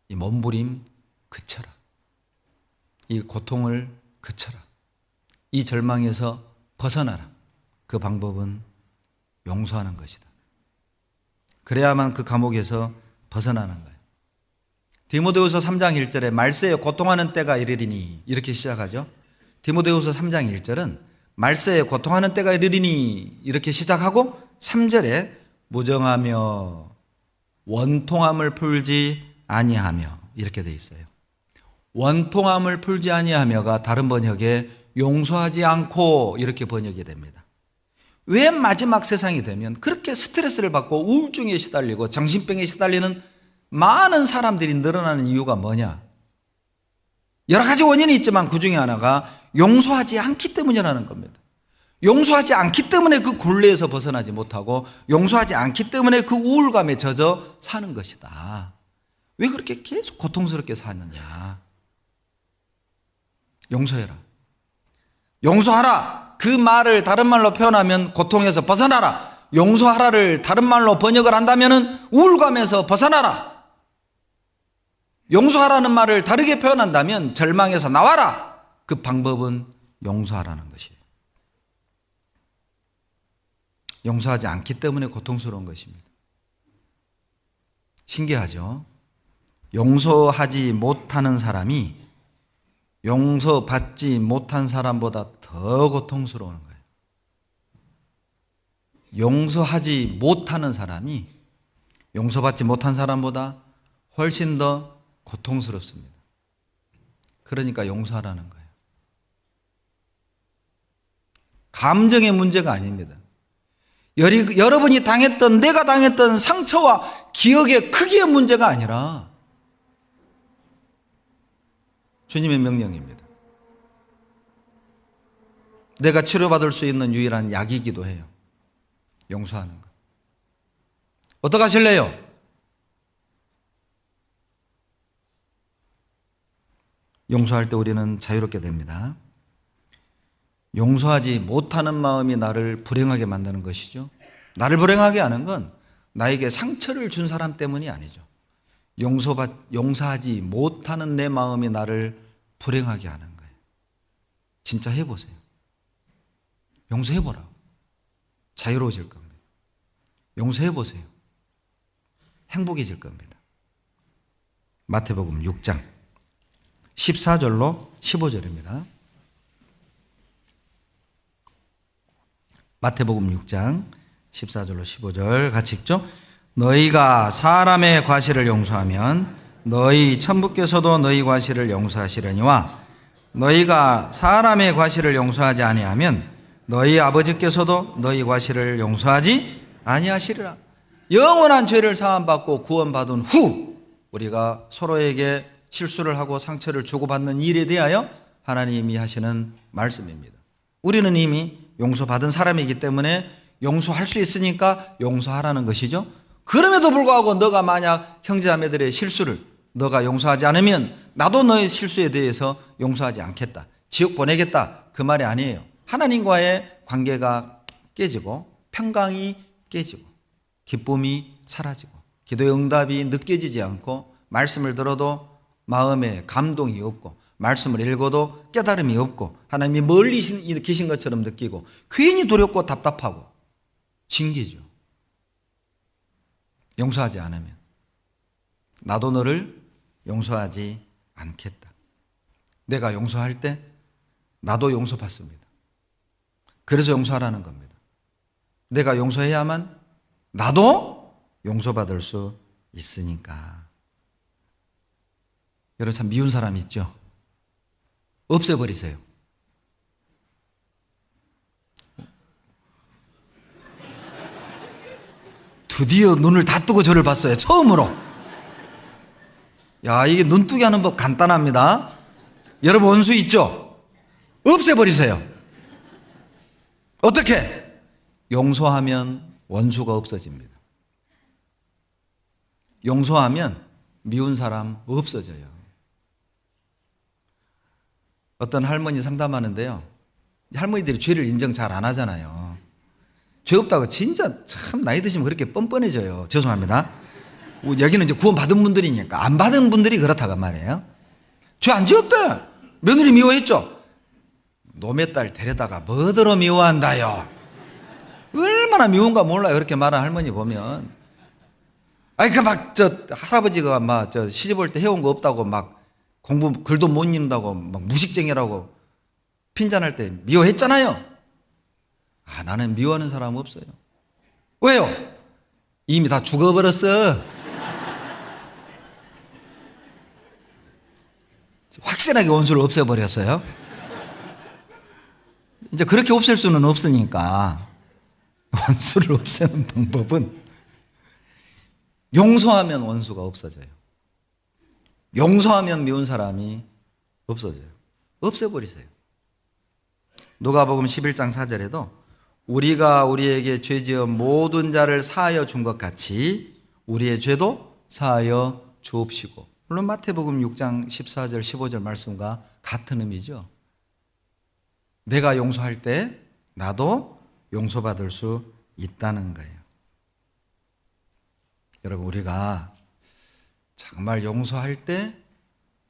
이 몸부림 그쳐라. 이 고통을 그쳐라. 이 절망에서 벗어나라. 그 방법은 용서하는 것이다. 그래야만 그 감옥에서 벗어나는 거예요. 디모데후서 3장 1절에 말세에 고통하는 때가 이르리니 이렇게 시작하죠. 디모데후서 3장 1절은 말세에 고통하는 때가 이르리니 이렇게 시작하고 3절에 무정하며 원통함을 풀지 아니하며 이렇게 돼 있어요. 원통함을 풀지 아니하며가 다른 번역에 용서하지 않고 이렇게 번역이 됩니다. 왜 마지막 세상이 되면 그렇게 스트레스를 받고 우울증에 시달리고 정신병에 시달리는 많은 사람들이 늘어나는 이유가 뭐냐? 여러 가지 원인이 있지만 그 중에 하나가 용서하지 않기 때문이라는 겁니다. 용서하지 않기 때문에 그 굴레에서 벗어나지 못하고 용서하지 않기 때문에 그 우울감에 젖어 사는 것이다. 왜 그렇게 계속 고통스럽게 사느냐? 용서해라. 용서하라. 그 말을 다른 말로 표현하면 고통에서 벗어나라. 용서하라를 다른 말로 번역을 한다면 우울감에서 벗어나라. 용서하라는 말을 다르게 표현한다면 절망에서 나와라. 그 방법은 용서하라는 것이에요. 용서하지 않기 때문에 고통스러운 것입니다. 신기하죠? 용서하지 못하는 사람이 용서받지 못한 사람보다 더 고통스러운 거예요. 용서하지 못하는 사람이 용서받지 못한 사람보다 훨씬 더 고통스럽습니다. 그러니까 용서하라는 거예요. 감정의 문제가 아닙니다. 여러분이 당했던 내가 당했던 상처와 기억의 크기의 문제가 아니라 주님의 명령입니다. 내가 치료받을 수 있는 유일한 약이기도 해요. 용서하는 것. 어떻게 하실래요? 용서할 때 우리는 자유롭게 됩니다. 용서하지 못하는 마음이 나를 불행하게 만드는 것이죠. 나를 불행하게 하는 건 나에게 상처를 준 사람 때문이 아니죠. 용서하지 못하는 내 마음이 나를 불행하게 하는 거예요. 진짜 해보세요. 용서해보라고. 자유로워질 겁니다. 용서해보세요. 행복해질 겁니다. 마태복음 6장 14절로 15절입니다. 마태복음 6장 14절로 15절 같이 읽죠. 너희가 사람의 과실을 용서하면 너희 천부께서도 너희 과실을 용서하시려니와 너희가 사람의 과실을 용서하지 아니하면 너희 아버지께서도 너희 과실을 용서하지 아니하시리라. 영원한 죄를 사함받고 구원받은 후 우리가 서로에게 실수를 하고 상처를 주고받는 일에 대하여 하나님이 하시는 말씀입니다. 우리는 이미 용서받은 사람이기 때문에 용서할 수 있으니까 용서하라는 것이죠. 그럼에도 불구하고 너가 만약 형제자매들의 실수를 너가 용서하지 않으면 나도 너의 실수에 대해서 용서하지 않겠다. 지옥 보내겠다. 그 말이 아니에요. 하나님과의 관계가 깨지고 평강이 깨지고 기쁨이 사라지고 기도의 응답이 느껴지지 않고 말씀을 들어도 마음에 감동이 없고 말씀을 읽어도 깨달음이 없고 하나님이 멀리 계신 것처럼 느끼고 괜히 두렵고 답답하고 징계죠. 용서하지 않으면 나도 너를 용서하지 않겠다. 내가 용서할 때 나도 용서받습니다. 그래서 용서하라는 겁니다. 내가 용서해야만 나도 용서받을 수 있으니까. 여러분 참 미운 사람 있죠? 없애버리세요. 드디어 눈을 다 뜨고 저를 봤어요. 처음으로. 야, 이게 눈뜨기 하는 법 간단합니다. 여러분 원수 있죠? 없애버리세요. 어떻게? 용서하면 원수가 없어집니다. 용서하면 미운 사람 없어져요. 어떤 할머니 상담하는데요. 할머니들이 죄를 인정 잘 안 하잖아요. 죄 없다고 진짜 참 나이 드시면 그렇게 뻔뻔해져요. 죄송합니다. 여기는 이제 구원 받은 분들이니까 안 받은 분들이 그렇다고 말이에요. 죄 안 지었대. 며느리 미워했죠? 놈의 딸 데려다가 뭐더러 미워한다요. 얼마나 미운가 몰라요. 그렇게 말하는 할머니 보면. 아니, 할아버지가 시집 올 때 해온 거 없다고 공부, 글도 못 읽는다고 무식쟁이라고 핀잔할 때 미워했잖아요. 나는 미워하는 사람 없어요. 왜요? 이미 다 죽어버렸어. 확실하게 원수를 없애버렸어요. 이제 그렇게 없앨 수는 없으니까 원수를 없애는 방법은 용서하면 원수가 없어져요. 용서하면 미운 사람이 없어져요. 없애버리세요. 누가복음 11장 4절에도 우리가 우리에게 죄지어 모든 자를 사하여 준 것 같이 우리의 죄도 사하여 주옵시고. 물론 마태복음 6장 14절 15절 말씀과 같은 의미죠. 내가 용서할 때 나도 용서받을 수 있다는 거예요. 여러분, 우리가 정말 용서할 때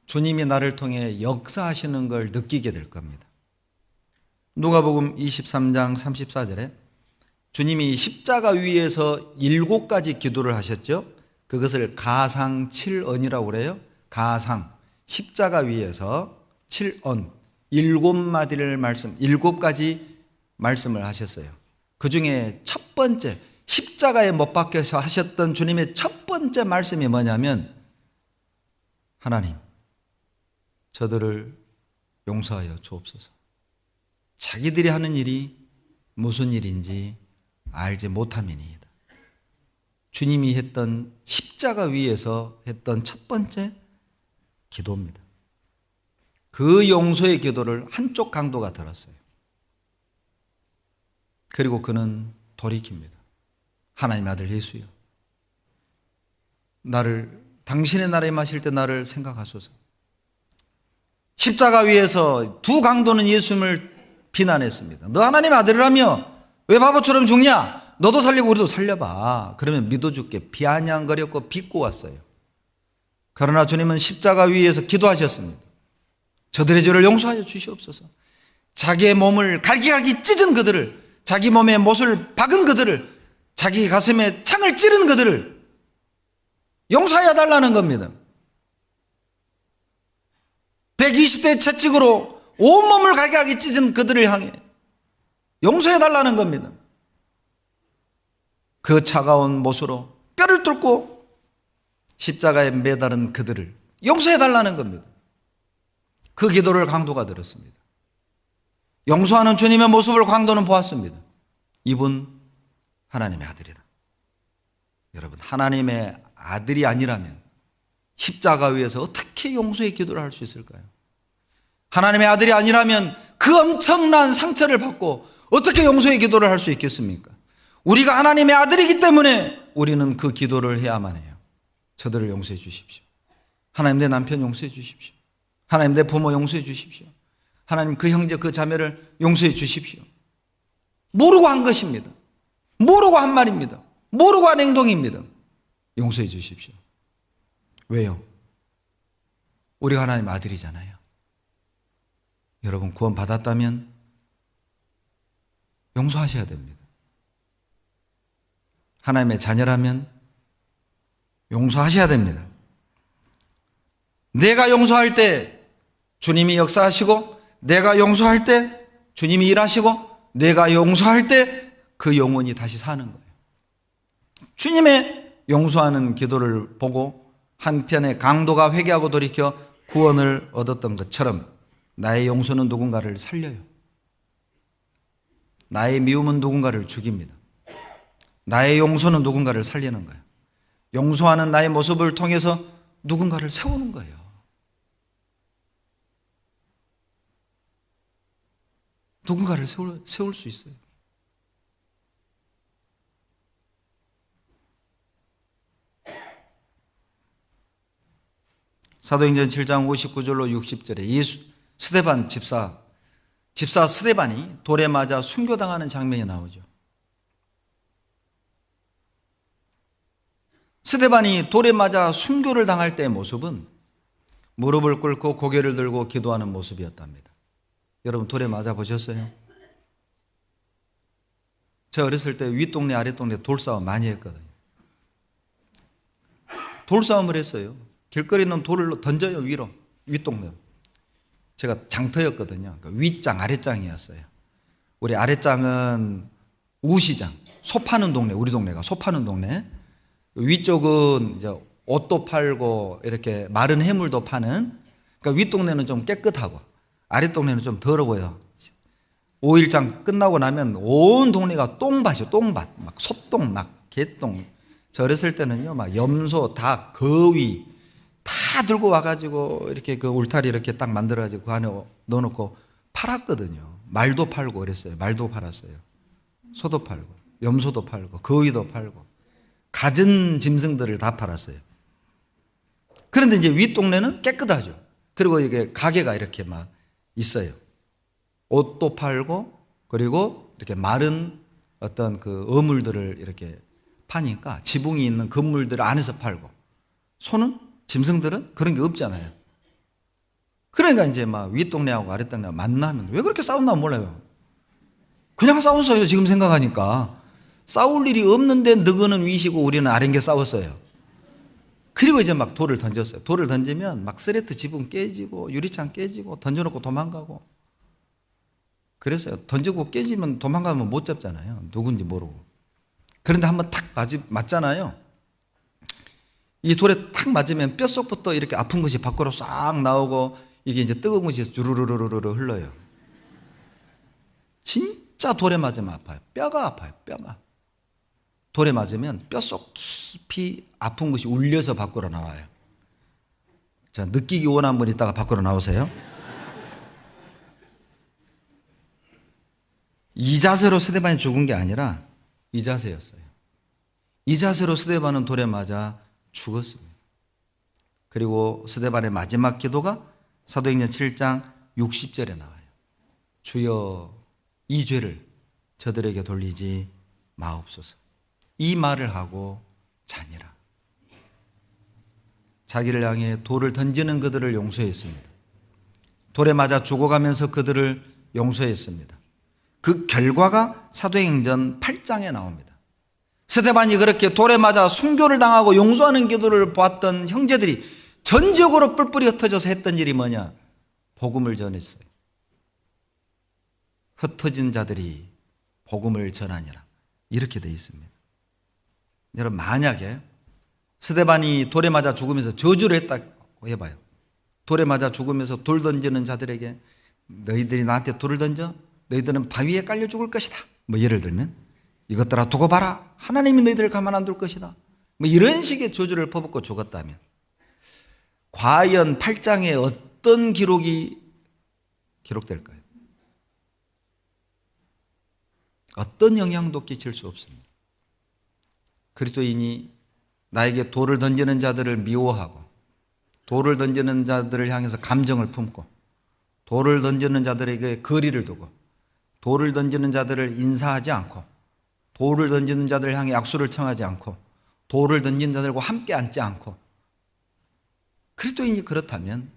주님이 나를 통해 역사하시는 걸 느끼게 될 겁니다. 누가복음 23장 34절에 주님이 십자가 위에서 7가지 기도를 하셨죠. 그것을 가상 7언이라고 그래요. 가상, 십자가 위에서 7언, 7마디를 7가지 말씀을 하셨어요. 그 중에 첫 번째, 십자가에 못 박혀서 하셨던 주님의 첫 번째 말씀이 뭐냐면, 하나님, 저들을 용서하여 주옵소서. 자기들이 하는 일이 무슨 일인지 알지 못함이니이다. 주님이 했던 십자가 위에서 했던 첫 번째 기도입니다. 그 용서의 기도를 한쪽 강도가 들었어요. 그리고 그는 돌이킵니다. 하나님의 아들 예수여, 당신의 나라에 마실 때 나를 생각하소서. 십자가 위에서 두 강도는 예수님을 비난했습니다. 너 하나님의 아들이라며 왜 바보처럼 죽냐? 너도 살리고 우리도 살려봐. 그러면 믿어줄게. 비아냥거렸고 비꼬았어요. 그러나 주님은 십자가 위에서 기도하셨습니다. 저들의 죄를 용서하여 주시옵소서. 자기의 몸을 갈기갈기 찢은 그들을, 자기 몸에 못을 박은 그들을, 자기 가슴에 창을 찌른 그들을 용서하여 달라는 겁니다. 120대 채찍으로 온몸을 갈기갈기 찢은 그들을 향해 용서해 달라는 겁니다. 그 차가운 못으로 뼈를 뚫고 십자가에 매달은 그들을 용서해 달라는 겁니다. 그 기도를 강도가 들었습니다. 용서하는 주님의 모습을 강도는 보았습니다. 이분 하나님의 아들이다. 여러분, 하나님의 아들이 아니라면 십자가 위에서 어떻게 용서의 기도를 할 수 있을까요? 하나님의 아들이 아니라면 그 엄청난 상처를 받고 어떻게 용서의 기도를 할 수 있겠습니까? 우리가 하나님의 아들이기 때문에 우리는 그 기도를 해야만 해요. 저들을 용서해 주십시오. 하나님, 내 남편 용서해 주십시오. 하나님, 내 부모 용서해 주십시오. 하나님, 그 형제 그 자매를 용서해 주십시오. 모르고 한 것입니다. 모르고 한 말입니다. 모르고 한 행동입니다. 용서해 주십시오. 왜요? 우리가 하나님 아들이잖아요. 여러분, 구원 받았다면 용서하셔야 됩니다. 하나님의 자녀라면 용서하셔야 됩니다. 내가 용서할 때 주님이 역사하시고, 내가 용서할 때 주님이 일하시고, 내가 용서할 때 그 영혼이 다시 사는 거예요. 주님의 용서하는 기도를 보고 한편의 강도가 회개하고 돌이켜 구원을 얻었던 것처럼 나의 용서는 누군가를 살려요. 나의 미움은 누군가를 죽입니다. 나의 용서는 누군가를 살리는 거예요. 용서하는 나의 모습을 통해서 누군가를 세우는 거예요. 누군가를 세울 수 있어요. 사도행전 7장 59절로 60절에 스데반 집사 스데반이 돌에 맞아 순교당하는 장면이 나오죠. 스데반이 돌에 맞아 순교를 당할 때의 모습은 무릎을 꿇고 고개를 들고 기도하는 모습이었답니다. 여러분 돌에 맞아 보셨어요? 저 어렸을 때 윗동네 아랫동네 돌싸움 많이 했거든요. 돌싸움을 했어요. 길거리 놈 돌을 던져요 위로. 윗동네. 제가 장터였거든요. 그러니까 윗장 아랫장이었어요. 우리 아랫장은 우시장, 소 파는 동네, 우리 동네가 소 파는 동네. 위쪽은 이제 옷도 팔고 이렇게 마른 해물도 파는, 그러니까 윗동네는 좀 깨끗하고 아랫동네는 좀 더러워요. 5일장 끝나고 나면 온 동네가 똥밭이요, 똥밭. 막 소똥, 막 개똥. 저 어렸을 때는요, 막 염소, 닭, 거위 다 들고 와가지고 이렇게 그 울타리 이렇게 딱 만들어가지고 그 안에 넣어놓고 팔았거든요. 말도 팔고 그랬어요. 말도 팔았어요. 소도 팔고, 염소도 팔고, 거위도 팔고, 갖은 짐승들을 다 팔았어요. 그런데 이제 윗동네는 깨끗하죠. 그리고 이게 가게가 이렇게 막 있어요. 옷도 팔고, 그리고 이렇게 마른 어떤 그 어물들을 이렇게 파니까 지붕이 있는 건물들 안에서 팔고, 소는, 짐승들은 그런 게 없잖아요. 그러니까 이제 막 윗동네하고 아랫동네하고 만나면 왜 그렇게 싸웠나 몰라요. 그냥 싸웠어요. 지금 생각하니까. 싸울 일이 없는데 너희는 위시고 우리는 아랫게 싸웠어요. 그리고 이제 막 돌을 던졌어요. 돌을 던지면 막 스레트 지붕 깨지고 유리창 깨지고 던져놓고 도망가고 그랬어요. 던지고 깨지면 도망가면 못 잡잖아요. 누군지 모르고. 그런데 한번 탁 맞잖아요. 이 돌에 탁 맞으면 뼛속부터 이렇게 아픈 것이 밖으로 싹 나오고 이게 이제 뜨거운 것이 주르르르르 흘러요. 진짜 돌에 맞으면 아파요. 뼈가 아파요. 뼈가. 돌에 맞으면 뼛속 깊이 아픈 것이 울려서 밖으로 나와요. 자, 느끼기 원하는 분 있다가 밖으로 나오세요. 이 자세로 스데반이 죽은 게 아니라 이 자세였어요. 이 자세로 스데반은 돌에 맞아 죽었습니다. 그리고 스데반의 마지막 기도가 사도행전 7장 60절에 나와요. 주여 이 죄를 저들에게 돌리지 마옵소서. 이 말을 하고 자니라. 자기를 향해 돌을 던지는 그들을 용서했습니다. 돌에 맞아 죽어가면서 그들을 용서했습니다. 그 결과가 사도행전 8장에 나옵니다. 스데반이 그렇게 돌에 맞아 순교를 당하고 용서하는 기도를 보았던 형제들이 전적으로 뿔뿔이 흩어져서 했던 일이 뭐냐? 복음을 전했어요. 흩어진 자들이 복음을 전하니라. 이렇게 되어 있습니다. 여러분, 만약에 스데반이 돌에 맞아 죽으면서 저주를 했다고 해봐요. 돌에 맞아 죽으면서 돌 던지는 자들에게 너희들이 나한테 돌을 던져? 너희들은 바위에 깔려 죽을 것이다. 뭐 예를 들면 이것들아 두고 봐라. 하나님이 너희들을 가만 안 둘 것이다. 뭐 이런 식의 저주를 퍼붓고 죽었다면 과연 8장에 어떤 기록이 기록될까요? 어떤 영향도 끼칠 수 없습니다. 그리스도인이 나에게 돌을 던지는 자들을 미워하고 돌을 던지는 자들을 향해서 감정을 품고 돌을 던지는 자들에게 거리를 두고 돌을 던지는 자들을 인사하지 않고 돌을 던지는 자들을 향해 약수를 청하지 않고 돌을 던지는 자들과 함께 앉지 않고 그리스도인이 그렇다면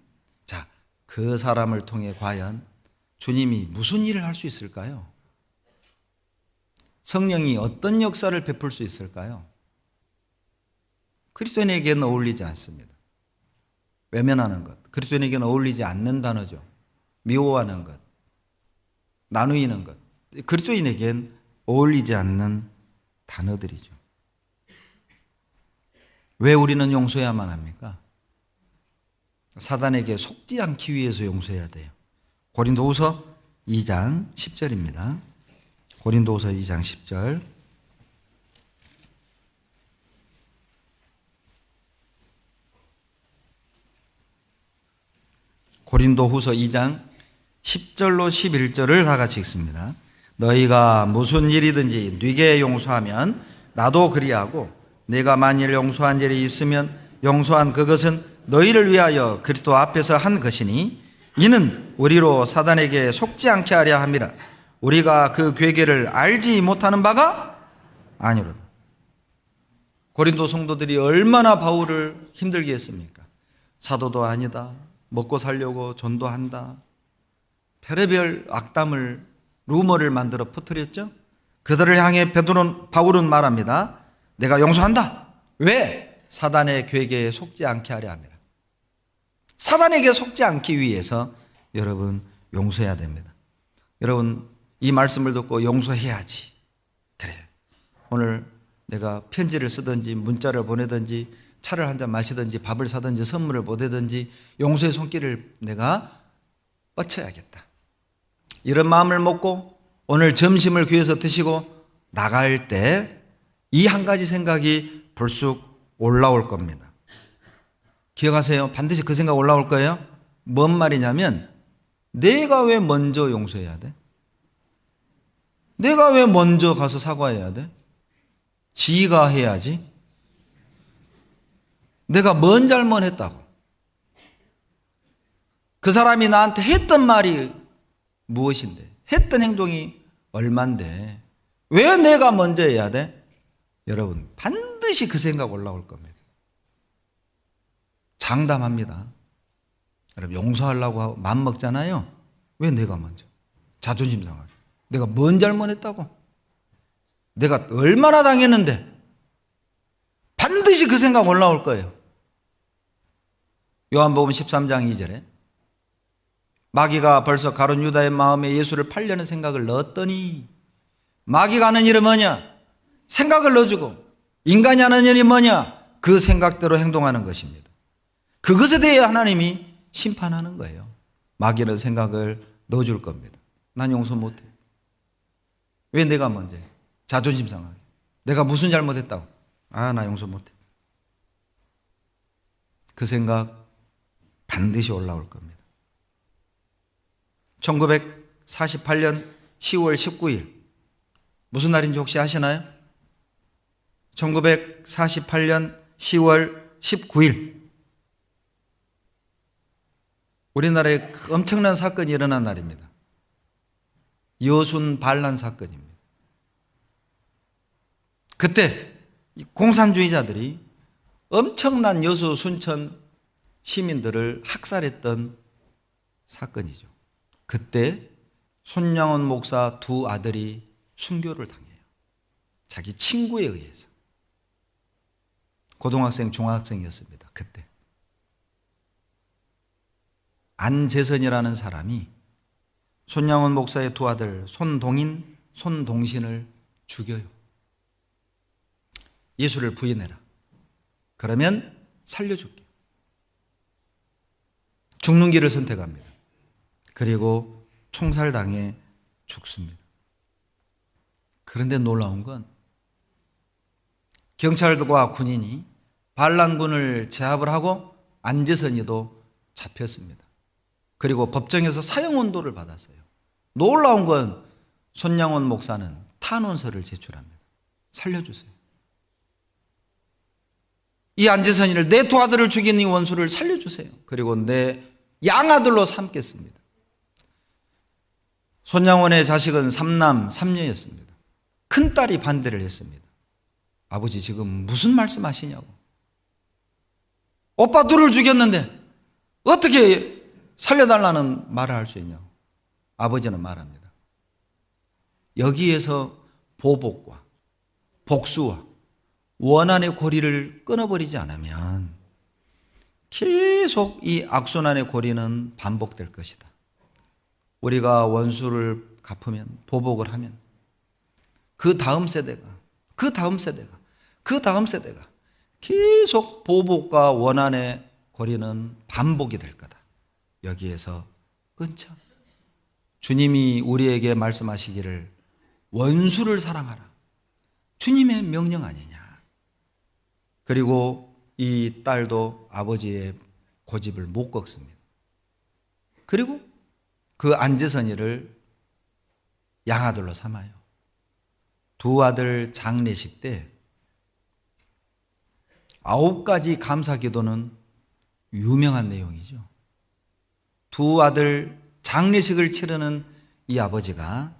자, 그 사람을 통해 과연 주님이 무슨 일을 할 수 있을까요? 성령이 어떤 역사를 베풀 수 있을까요? 그리스도인에게는 어울리지 않습니다. 외면하는 것, 그리스도인에게는 어울리지 않는 단어죠. 미워하는 것, 나누이는 것, 그리스도인에겐 어울리지 않는 단어들이죠. 왜 우리는 용서해야만 합니까? 사단에게 속지 않기 위해서 용서해야 돼요. 고린도후서 2장 10절입니다. 고린도후서 2장 10절. 고린도후서 2장 10절로 11절을 다 같이 읽습니다. 너희가 무슨 일이든지 네게 용서하면 나도 그리하고 네가 만일 용서한 일이 있으면 용서한 그것은 너희를 위하여 그리스도 앞에서 한 것이니 이는 우리로 사단에게 속지 않게 하려 함이라. 우리가 그 괴계를 알지 못하는 바가 아니로다. 고린도 성도들이 얼마나 바울을 힘들게 했습니까? 사도도 아니다, 먹고 살려고 전도한다. 별의별 악담을, 루머를 만들어 퍼뜨렸죠. 그들을 향해 바울은 말합니다. 내가 용서한다. 왜? 사단의 괴계에 속지 않게 하려 함이라. 사단에게 속지 않기 위해서 여러분 용서해야 됩니다. 여러분 이 말씀을 듣고 용서해야지. 그래. 오늘 내가 편지를 쓰든지 문자를 보내든지 차를 한잔 마시든지 밥을 사든지 선물을 보내든지 용서의 손길을 내가 뻗쳐야겠다. 이런 마음을 먹고 오늘 점심을 교회에서 드시고 나갈 때 이 한 가지 생각이 불쑥 올라올 겁니다. 기억하세요? 반드시 그 생각 올라올 거예요. 뭔 말이냐면 내가 왜 먼저 용서해야 돼? 내가 왜 먼저 가서 사과해야 돼? 지가 해야지. 내가 뭔 잘못했다고? 그 사람이 나한테 했던 말이 무엇인데? 했던 행동이 얼만데? 왜 내가 먼저 해야 돼? 여러분 반드시 그 생각 올라올 겁니다. 장담합니다. 여러분 용서하려고 맘먹잖아요. 왜 내가 먼저? 자존심 상하게. 내가 뭔 잘못했다고? 내가 얼마나 당했는데? 반드시 그 생각 올라올 거예요. 요한복음 13장 2절에 마귀가 벌써 가룟 유다의 마음에 예수를 팔려는 생각을 넣었더니, 마귀가 하는 일은 뭐냐? 생각을 넣어주고 인간이 하는 일이 뭐냐? 그 생각대로 행동하는 것입니다. 그것에 대해 하나님이 심판하는 거예요. 마귀는 생각을 넣어줄 겁니다. 난 용서 못해. 왜 내가 먼저 해? 자존심 상하게. 내가 무슨 잘못했다고? 나 용서 못해. 그 생각 반드시 올라올 겁니다. 1948년 10월 19일 무슨 날인지 혹시 아시나요? 1948년 10월 19일 우리나라에 엄청난 사건이 일어난 날입니다. 여순 반란 사건입니다. 그때 공산주의자들이 엄청난 여수 순천 시민들을 학살했던 사건이죠. 그때 손양원 목사 두 아들이 순교를 당해요. 자기 친구에 의해서. 고등학생, 중학생이었습니다. 그때. 안재선이라는 사람이 손양원 목사의 두 아들 손동인, 손동신을 죽여요. 예수를 부인해라. 그러면 살려줄게. 죽는 길을 선택합니다. 그리고 총살당해 죽습니다. 그런데 놀라운 건 경찰과 군인이 반란군을 제압을 하고 안재선이도 잡혔습니다. 그리고 법정에서 사형언도를 받았어요. 놀라운 건 손양원 목사는 탄원서를 제출합니다. 살려주세요. 이 안재선이를, 내 두 아들을 죽인 이 원수를 살려주세요. 그리고 내 양아들로 삼겠습니다. 손양원의 자식은 3남 3녀였습니다. 큰딸이 반대를 했습니다. 아버지 지금 무슨 말씀하시냐고. 오빠 둘을 죽였는데 어떻게 살려달라는 말을 할 수 있냐고. 아버지는 말합니다. 여기에서 보복과 복수와 원한의 고리를 끊어버리지 않으면 계속 이 악순환의 고리는 반복될 것이다. 우리가 원수를 갚으면, 보복을 하면 그 다음 세대가 계속 보복과 원한의 고리는 반복이 될 거다. 여기에서 끊자. 주님이 우리에게 말씀하시기를 원수를 사랑하라. 주님의 명령 아니냐. 그리고 이 딸도 아버지의 고집을 못 꺾습니다. 그리고 그 안재선이를 양아들로 삼아요. 두 아들 장례식 때 9가지 감사 기도는 유명한 내용이죠. 두 아들 장례식을 치르는 이 아버지가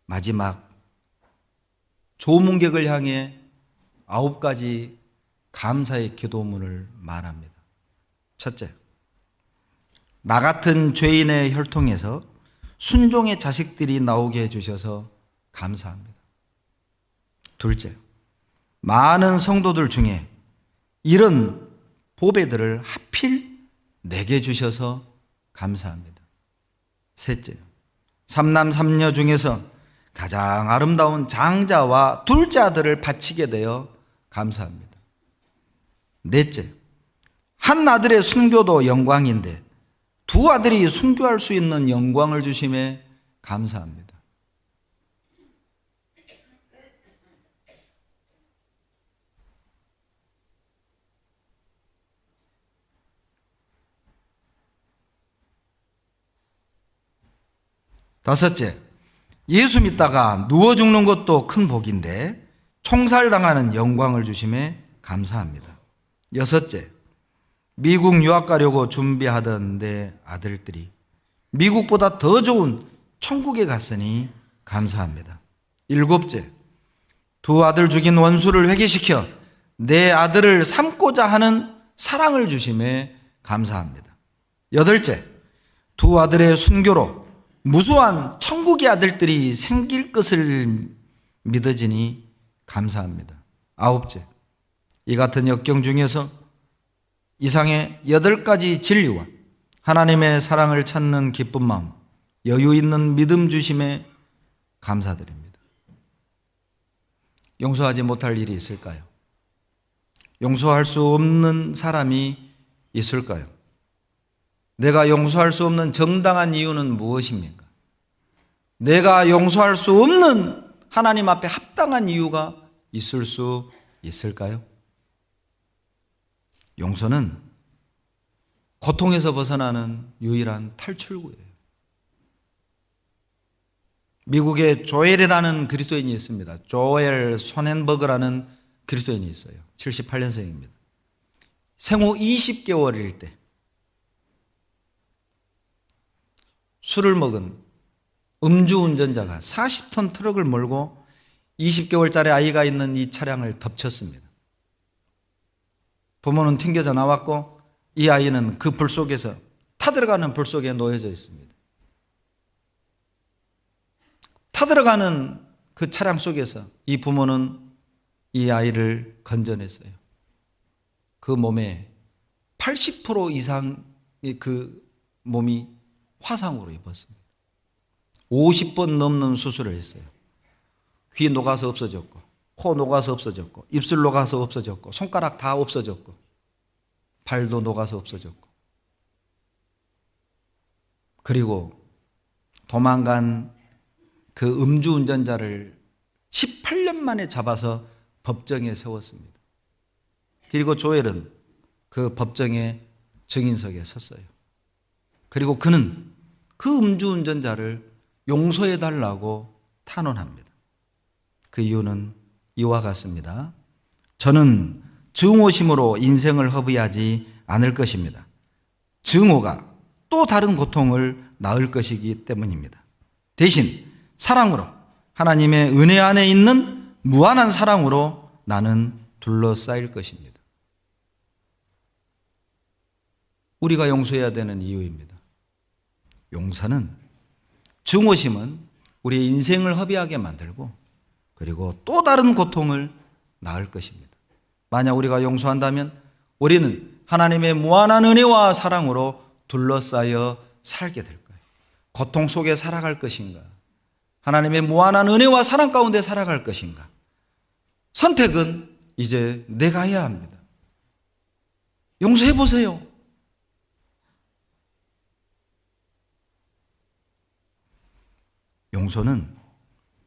마지막 조문객을 향해 9가지 감사의 기도문을 말합니다. 첫째, 나 같은 죄인의 혈통에서 순종의 자식들이 나오게 해주셔서 감사합니다. 둘째, 많은 성도들 중에 이런 보배들을 하필 내게 주셔서 감사합니다. 셋째, 삼남 삼녀 중에서 가장 아름다운 장자와 둘째 아들을 바치게 되어 감사합니다. 넷째, 한 아들의 순교도 영광인데 두 아들이 순교할 수 있는 영광을 주심에 감사합니다. 다섯째, 예수 믿다가 누워 죽는 것도 큰 복인데 총살당하는 영광을 주심에 감사합니다. 여섯째, 미국 유학 가려고 준비하던 내 아들들이 미국보다 더 좋은 천국에 갔으니 감사합니다. 일곱째, 두 아들 죽인 원수를 회개시켜 내 아들을 삼고자 하는 사랑을 주심에 감사합니다. 여덟째, 두 아들의 순교로 무수한 천국의 아들들이 생길 것을 믿어지니 감사합니다. 아홉째, 이 같은 역경 중에서 이상의 8가지 진리와 하나님의 사랑을 찾는 기쁜 마음, 여유 있는 믿음 주심에 감사드립니다. 용서하지 못할 일이 있을까요? 용서할 수 없는 사람이 있을까요? 내가 용서할 수 없는 정당한 이유는 무엇입니까? 내가 용서할 수 없는 하나님 앞에 합당한 이유가 있을 수 있을까요? 용서는 고통에서 벗어나는 유일한 탈출구예요. 미국에 조엘이라는 그리스도인이 있습니다. 조엘 소넨버그라는 그리스도인이 있어요. 78년생입니다. 생후 20개월일 때 술을 먹은 음주운전자가 40톤 트럭을 몰고 20개월짜리 아이가 있는 이 차량을 덮쳤습니다. 부모는 튕겨져 나왔고 이 아이는 그 불 속에서 타들어가는 불 속에 놓여져 있습니다. 타들어가는 그 차량 속에서 이 부모는 이 아이를 건져냈어요. 그 몸에 80% 이상의 그 몸이 화상으로 입었습니다. 50번 넘는 수술을 했어요. 귀 녹아서 없어졌고, 코 녹아서 없어졌고, 입술 녹아서 없어졌고, 손가락 다 없어졌고, 발도 녹아서 없어졌고, 그리고 도망간 그 음주운전자를 18년 만에 잡아서 법정에 세웠습니다. 그리고 조엘은 그 법정의 증인석에 섰어요. 그리고 그는 그 음주운전자를 용서해달라고 탄원합니다. 그 이유는 이와 같습니다. 저는 증오심으로 인생을 허비하지 않을 것입니다. 증오가 또 다른 고통을 낳을 것이기 때문입니다. 대신 사랑으로, 하나님의 은혜 안에 있는 무한한 사랑으로 나는 둘러싸일 것입니다. 우리가 용서해야 되는 이유입니다. 용서는, 증오심은 우리의 인생을 허비하게 만들고 그리고 또 다른 고통을 낳을 것입니다. 만약 우리가 용서한다면 우리는 하나님의 무한한 은혜와 사랑으로 둘러싸여 살게 될 거예요. 고통 속에 살아갈 것인가? 하나님의 무한한 은혜와 사랑 가운데 살아갈 것인가? 선택은 이제 내가 해야 합니다. 용서해 보세요. 용서는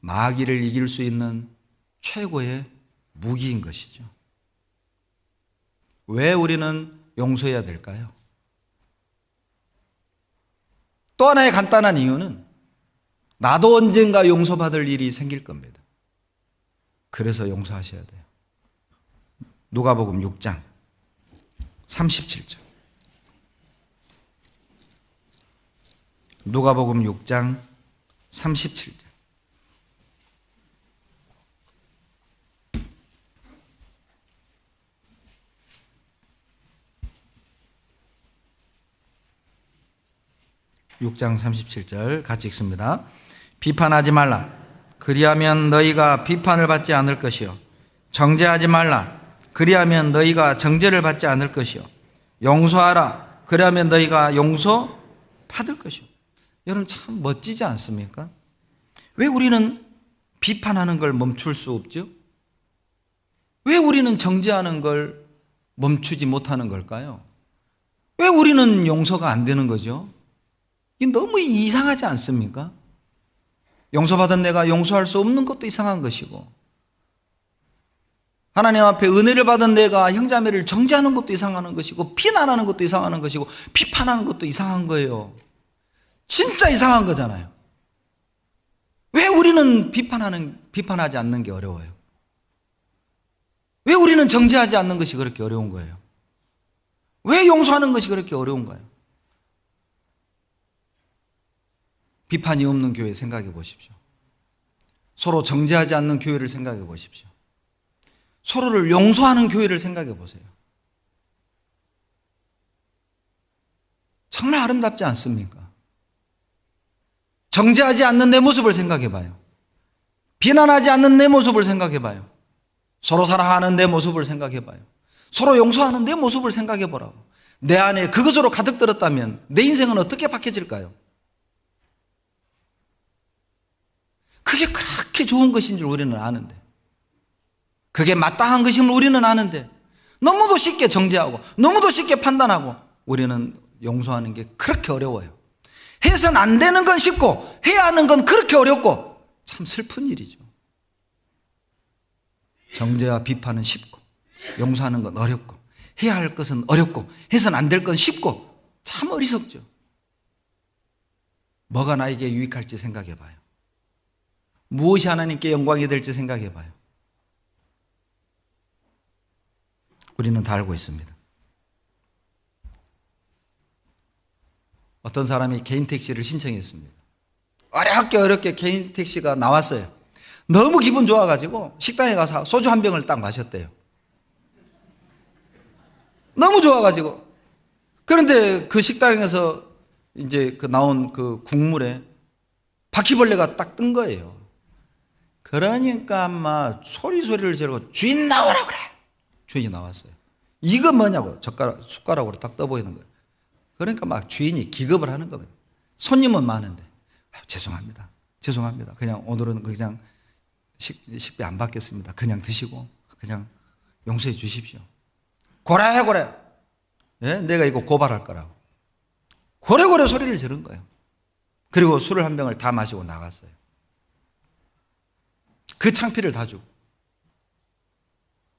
마귀를 이길 수 있는 최고의 무기인 것이죠. 왜 우리는 용서해야 될까요? 또 하나의 간단한 이유는 나도 언젠가 용서받을 일이 생길 겁니다. 그래서 용서하셔야 돼요. 누가복음 6장 37절. 누가복음 6장 37절. 6장 37절 같이 읽습니다. 비판하지 말라. 그리하면 너희가 비판을 받지 않을 것이요. 정죄하지 말라. 그리하면 너희가 정죄를 받지 않을 것이요. 용서하라. 그리하면 너희가 용서 받을 것이요. 여러분 참 멋지지 않습니까? 왜 우리는 비판하는 걸 멈출 수 없죠? 왜 우리는 정죄하는 걸 멈추지 못하는 걸까요? 왜 우리는 용서가 안 되는 거죠? 이게 너무 이상하지 않습니까? 용서받은 내가 용서할 수 없는 것도 이상한 것이고, 하나님 앞에 은혜를 받은 내가 형제자매를 정죄하는 것도 이상한 것이고, 비난하는 것도 이상한 것이고, 비판하는 것도 이상한 거예요. 진짜 이상한 거잖아요. 왜 우리는 비판하지 않는 게 어려워요? 왜 우리는 정죄하지 않는 것이 그렇게 어려운 거예요? 왜 용서하는 것이 그렇게 어려운가요? 비판이 없는 교회 생각해 보십시오. 서로 정죄하지 않는 교회를 생각해 보십시오. 서로를 용서하는 교회를 생각해 보세요. 정말 아름답지 않습니까? 정죄하지 않는 내 모습을 생각해 봐요. 비난하지 않는 내 모습을 생각해 봐요. 서로 사랑하는 내 모습을 생각해 봐요. 서로 용서하는 내 모습을 생각해 보라고. 내 안에 그것으로 가득 들었다면 내 인생은 어떻게 바뀌어질까요? 그게 그렇게 좋은 것인 줄 우리는 아는데, 그게 마땅한 것임을 우리는 아는데, 너무도 쉽게 정죄하고 너무도 쉽게 판단하고 우리는 용서하는 게 그렇게 어려워요. 해서는 안 되는 건 쉽고 해야 하는 건 그렇게 어렵고, 참 슬픈 일이죠. 정죄와 비판은 쉽고 용서하는 건 어렵고, 해야 할 것은 어렵고 해서는 안 될 건 쉽고, 참 어리석죠. 뭐가 나에게 유익할지 생각해 봐요. 무엇이 하나님께 영광이 될지 생각해 봐요. 우리는 다 알고 있습니다. 어떤 사람이 개인 택시를 신청했습니다. 어렵게 개인 택시가 나왔어요. 너무 기분 좋아가지고 식당에 가서 소주 한 병을 딱 마셨대요. 너무 좋아가지고. 그런데 그 식당에서 이제 그 나온 그 국물에 바퀴벌레가 딱 뜬 거예요. 그러니까 막 소리를 지르고 주인 나오라 그래. 주인이 나왔어요. 이거 뭐냐고 숟가락으로 딱 떠보이는 거예요. 그러니까 막 주인이 기겁을 하는 겁니다. 손님은 많은데, 죄송합니다. 그냥 오늘은 그냥 식비 안 받겠습니다. 그냥 드시고 그냥 용서해 주십시오. 고래. 예? 내가 이거 고발할 거라고. 고래 소리를 지른 거예요. 그리고 술을 한 병을 다 마시고 나갔어요. 그 창피를 다 주고.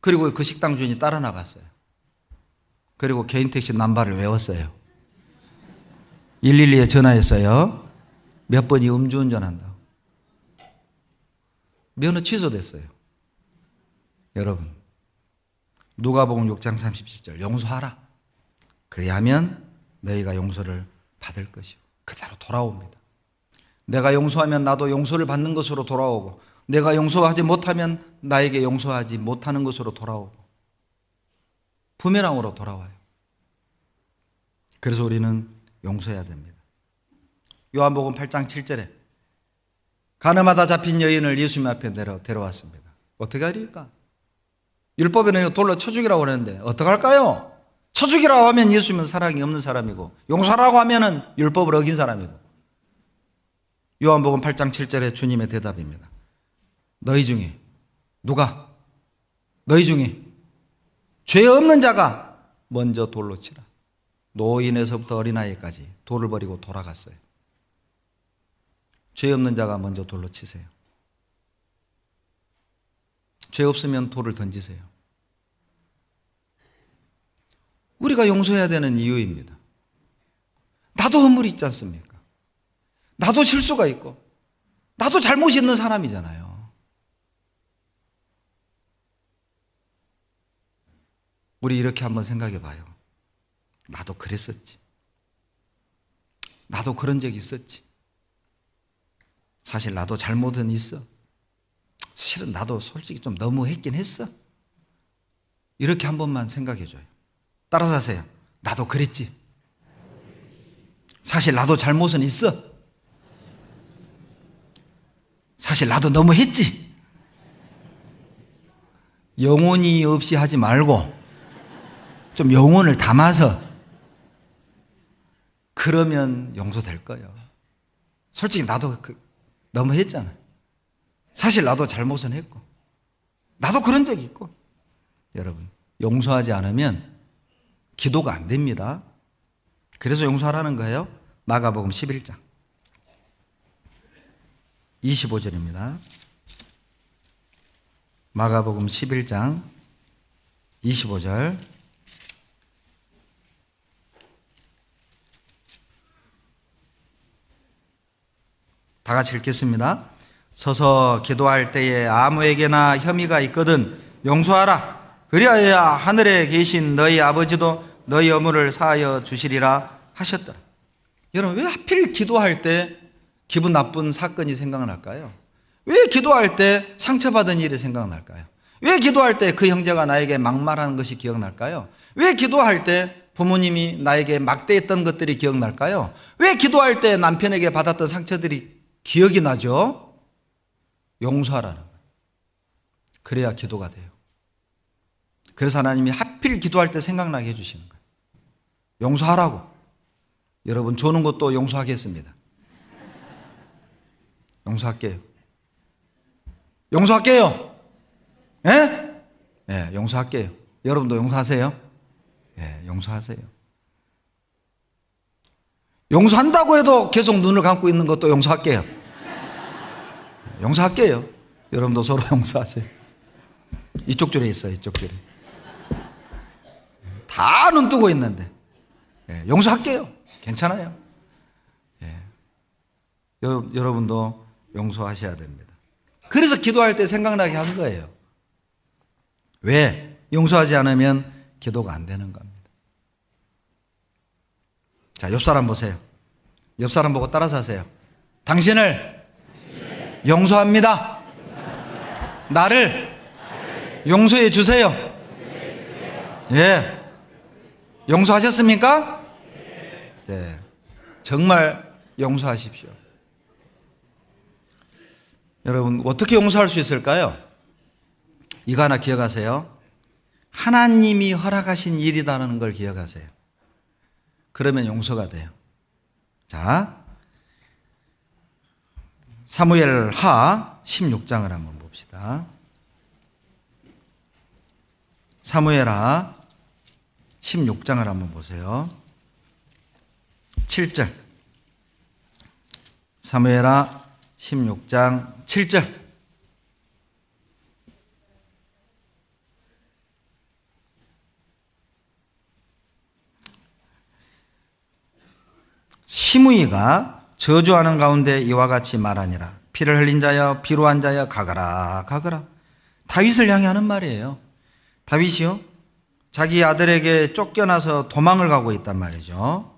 그리고 그 식당 주인이 따라 나갔어요. 그리고 개인 택시 남바를 외웠어요. 112에 전화했어요. 몇 번이 음주운전한다고. 면허 취소됐어요. 여러분, 누가복음 6장 37절 용서하라. 그리하면 너희가 용서를 받을 것이요. 그대로 돌아옵니다. 내가 용서하면 나도 용서를 받는 것으로 돌아오고, 내가 용서하지 못하면 나에게 용서하지 못하는 것으로 돌아오고, 부메랑으로 돌아와요. 그래서 우리는 용서해야 됩니다. 요한복음 8장 7절에 가늠하다 잡힌 여인을 예수님 앞에 데려왔습니다. 어떻게 하리까? 율법에는 돌로 쳐 죽이라고 그러는데 어떡할까요? 쳐 죽이라고 하면 예수님은 사랑이 없는 사람이고, 용서하라고 하면 율법을 어긴 사람이고. 요한복음 8장 7절에 주님의 대답입니다. 너희 중에 죄 없는 자가 먼저 돌로 치라. 노인에서부터 어린아이까지 돌을 버리고 돌아갔어요. 죄 없는 자가 먼저 돌로 치세요. 죄 없으면 돌을 던지세요. 우리가 용서해야 되는 이유입니다. 나도 허물이 있지 않습니까? 나도 실수가 있고 나도 잘못이 있는 사람이잖아요. 우리 이렇게 한번 생각해 봐요. 나도 그랬었지. 나도 그런 적이 있었지. 사실 나도 잘못은 있어. 실은 나도 솔직히 좀 너무 했긴 했어. 이렇게 한 번만 생각해 줘요. 따라서 하세요. 나도 그랬지. 사실 나도 잘못은 있어. 사실 나도 너무 했지. 영혼이 없이 하지 말고 좀 영혼을 담아서 그러면 용서될 거예요. 솔직히 나도 너무 했잖아. 사실 나도 잘못은 했고 나도 그런 적이 있고. 여러분, 용서하지 않으면 기도가 안 됩니다. 그래서 용서하라는 거예요. 마가복음 11장 25절입니다. 마가복음 11장 25절. 다 같이 읽겠습니다. 서서 기도할 때에 아무에게나 혐의가 있거든 용서하라. 그리하여 하늘에 계신 너희 아버지도 너희 어물을 사하여 주시리라 하셨더라. 여러분, 왜 하필 기도할 때 기분 나쁜 사건이 생각날까요? 왜 기도할 때 상처받은 일이 생각날까요? 왜 기도할 때 그 형제가 나에게 막말하는 것이 기억날까요? 왜 기도할 때 부모님이 나에게 막대했던 것들이 기억날까요? 왜 기도할 때 남편에게 받았던 상처들이 기억이 나죠? 용서하라는 거예요. 그래야 기도가 돼요. 그래서 하나님이 하필 기도할 때 생각나게 해주시는 거예요. 용서하라고. 여러분, 조는 것도 용서하겠습니다. 용서할게요. 용서할게요. 예? 예, 용서할게요. 여러분도 용서하세요. 예, 용서하세요. 용서한다고 해도 계속 눈을 감고 있는 것도 용서할게요. 용서할게요. 여러분도 서로 용서하세요. 이쪽 줄에 있어요, 이쪽 줄에. 다 눈 뜨고 있는데. 예, 용서할게요. 괜찮아요. 예. 여러분도 용서하셔야 됩니다. 그래서 기도할 때 생각나게 한 거예요. 왜? 용서하지 않으면 기도가 안 되는 겁니다. 자, 옆 사람 보세요. 옆 사람 보고 따라서 하세요. 당신을 용서합니다. 나를 용서해 주세요. 예. 용서하셨습니까? 네. 정말 용서하십시오. 여러분, 어떻게 용서할 수 있을까요? 이거 하나 기억하세요. 하나님이 허락하신 일이라는 걸 기억하세요. 그러면 용서가 돼요. 자, 사무엘 하 16장을 한번 봅시다. 사무엘 하 16장을 한번 보세요. 7절. 사무엘 하 16장 7절. 시므이가 저주하는 가운데 이와 같이 말하니라. 피를 흘린 자여 피로한 자여 가거라 가거라. 다윗을 향해 하는 말이에요. 다윗이요, 자기 아들에게 쫓겨나서 도망을 가고 있단 말이죠.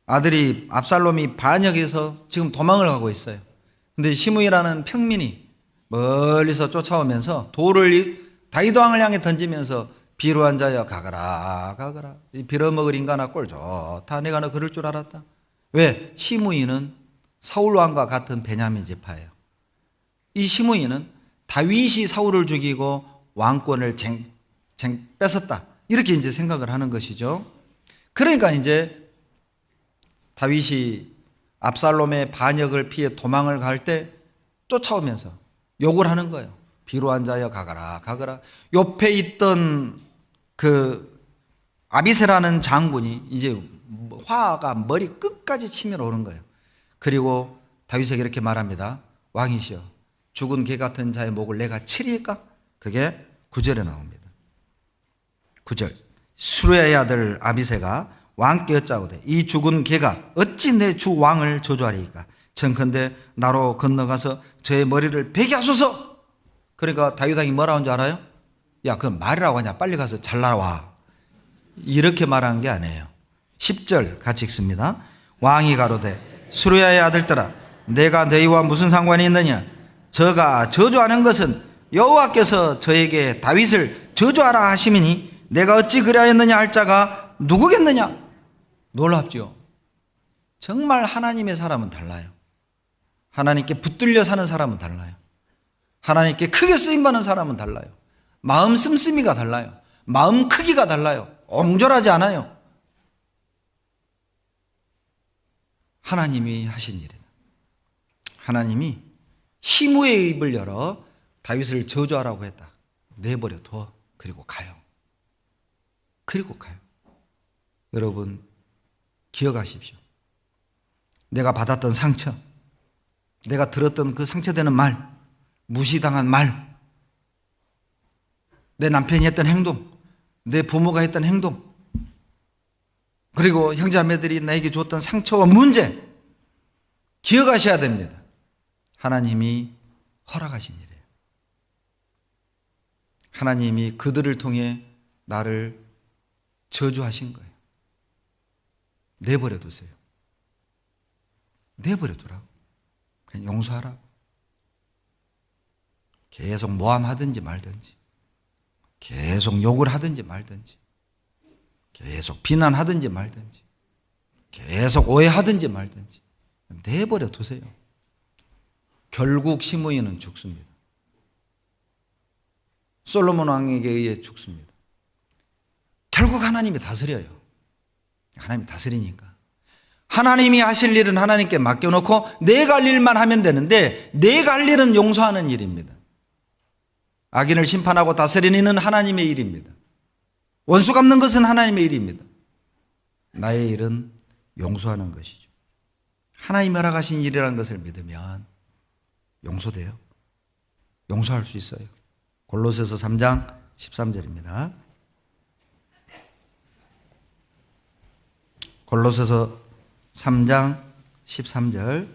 아들이 압살롬이 반역해서 지금 도망을 가고 있어요. 근데 시므이라는 평민이 멀리서 쫓아오면서 돌을 다윗 왕을 향해 던지면서 비루한 자여 가거라 가거라. 빌어먹을 인간아 꼴 좋다. 내가 너 그럴 줄 알았다. 왜? 시므이는 사울 왕과 같은 베냐민 지파예요. 이 시므이는 다윗이 사울을 죽이고 왕권을 뺏었다. 이렇게 이제 생각을 하는 것이죠. 그러니까 이제 다윗이 압살롬의 반역을 피해 도망을 갈 때 쫓아오면서 욕을 하는 거예요. 비루한 자여 가거라 가거라. 옆에 있던 그 아비새라는 장군이 이제 화가 머리 끝까지 치밀어 오는 거예요. 그리고 다윗에게 이렇게 말합니다. 왕이시여, 죽은 개 같은 자의 목을 내가 치리까? 그게 9절에 나옵니다. 9절. 수르야의 아들 아비새가 왕께 여짜오되 이 죽은 개가 어찌 내 주 왕을 저주하리이까? 청컨대 나로 건너가서 저의 머리를 베게 하소서. 그러니까 다윗 왕이 뭐라고 한 줄 알아요? 야, 그건 말이라고 하냐? 빨리 가서 잘라와. 이렇게 말한 게 아니에요. 10절 같이 읽습니다. 왕이 가로되 수르야의 아들들아, 내가 너희와 무슨 상관이 있느냐? 저가 저주하는 것은 여호와께서 저에게 다윗을 저주하라 하심이니 내가 어찌 그리하였느냐 할 자가 누구겠느냐? 놀랍죠. 정말 하나님의 사람은 달라요. 하나님께 붙들려 사는 사람은 달라요. 하나님께 크게 쓰임받는 사람은 달라요. 마음 씀씀이가 달라요. 마음 크기가 달라요. 옹졸하지 않아요. 하나님이 하신 일이다. 하나님이 희무의 입을 열어 다윗을 저주하라고 했다. 내버려 둬. 그리고 가요. 그리고 가요. 여러분 기억하십시오. 내가 받았던 상처, 내가 들었던 그 상처되는 말, 무시당한 말, 내 남편이 했던 행동, 내 부모가 했던 행동, 그리고 형제자매들이 나에게 줬던 상처와 문제, 기억하셔야 됩니다. 하나님이 허락하신 일이에요. 하나님이 그들을 통해 나를 저주하신 거예요. 내버려 두세요. 내버려 두라고. 그냥 용서하라고. 계속 모함하든지 말든지, 계속 욕을 하든지 말든지, 계속 비난하든지 말든지, 계속 오해하든지 말든지 내버려 두세요. 결국 시므이는 죽습니다. 솔로몬 왕에게 의해 죽습니다. 결국 하나님이 다스려요. 하나님이 다스리니까. 하나님이 하실 일은 하나님께 맡겨놓고 내가 할 일만 하면 되는데, 내가 할 일은 용서하는 일입니다. 악인을 심판하고 다스리는 일은 하나님의 일입니다. 원수 갚는 것은 하나님의 일입니다. 나의 일은 용서하는 것이죠. 하나님이 허락하신 일이라는 것을 믿으면 용서돼요. 용서할 수 있어요. 골로새서 3장 13절입니다. 골로새서 3장 13절.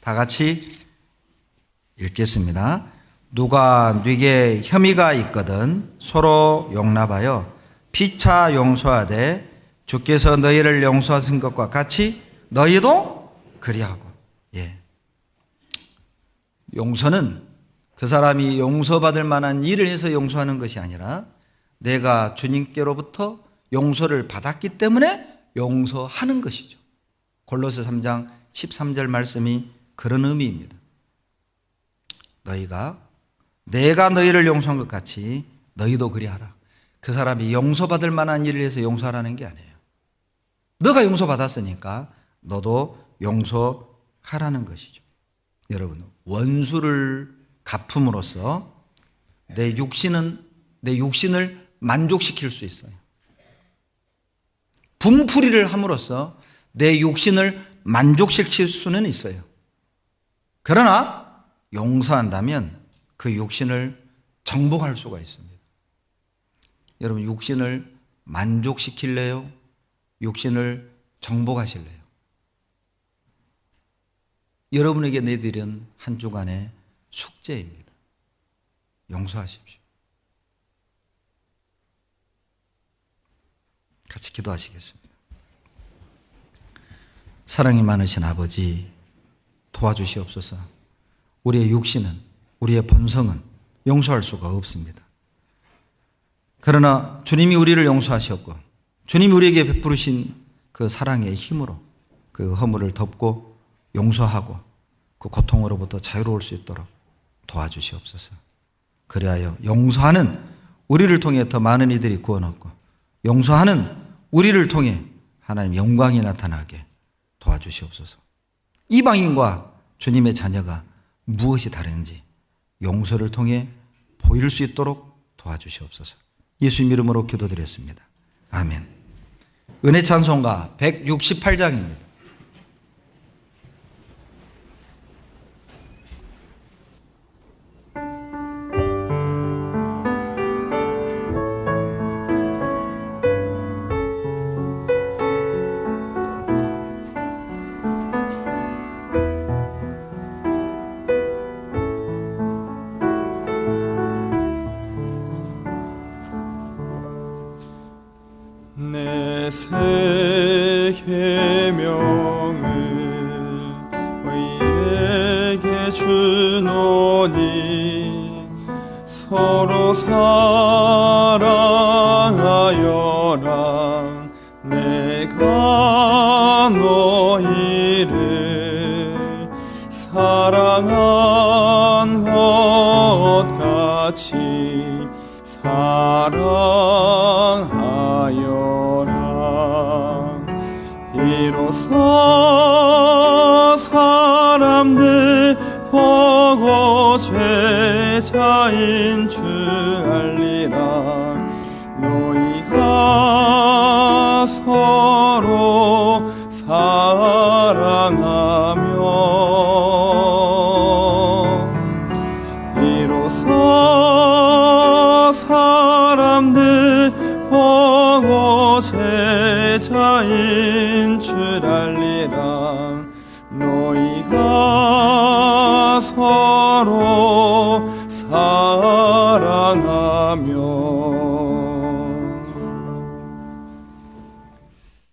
다 같이 읽겠습니다. 누가 네게 혐의가 있거든 서로 용납하여 피차 용서하되 주께서 너희를 용서하신 것과 같이 너희도 그리하고. 예. 용서는 그 사람이 용서받을 만한 일을 해서 용서하는 것이 아니라 내가 주님께로부터 용서를 받았기 때문에 용서하는 것이죠. 골로새 3장 13절 말씀이 그런 의미입니다. 내가 너희를 용서한 것 같이 너희도 그리하라. 그 사람이 용서받을 만한 일을 해서 용서하라는 게 아니에요. 너가 용서받았으니까 너도 용서하라는 것이죠. 여러분, 원수를 갚음으로써 내 육신을 만족시킬 수 있어요. 분풀이를 함으로써 내 육신을 만족시킬 수는 있어요. 그러나 용서한다면 그 육신을 정복할 수가 있습니다. 여러분, 육신을 만족시킬래요? 육신을 정복하실래요? 여러분에게 내드린 한 주간의 숙제입니다. 용서하십시오. 같이 기도하시겠습니다. 사랑이 많으신 아버지, 도와주시옵소서. 우리의 육신은, 우리의 본성은 용서할 수가 없습니다. 그러나 주님이 우리를 용서하셨고 주님이 우리에게 베푸신 그 사랑의 힘으로 그 허물을 덮고 용서하고 그 고통으로부터 자유로울 수 있도록 도와주시옵소서. 그리하여 용서하는 우리를 통해 더 많은 이들이 구원 얻고 용서하는 우리를 통해 하나님 영광이 나타나게 도와주시옵소서. 이방인과 주님의 자녀가 무엇이 다른지 용서를 통해 보일 수 있도록 도와주시옵소서. 예수님 이름으로 기도드렸습니다. 아멘. 은혜 찬송가 168장입니다. 새 계명을 의에게 주노니 서로 사랑하여라. 내가 너희를 사랑한 것 같이 사랑하여라. 이로써 사람들 보고 제자인 줄 알리라. 너희가 서로 사랑하며 이로써 사람들 보고 제자인 줄 알리라. 너희가 서로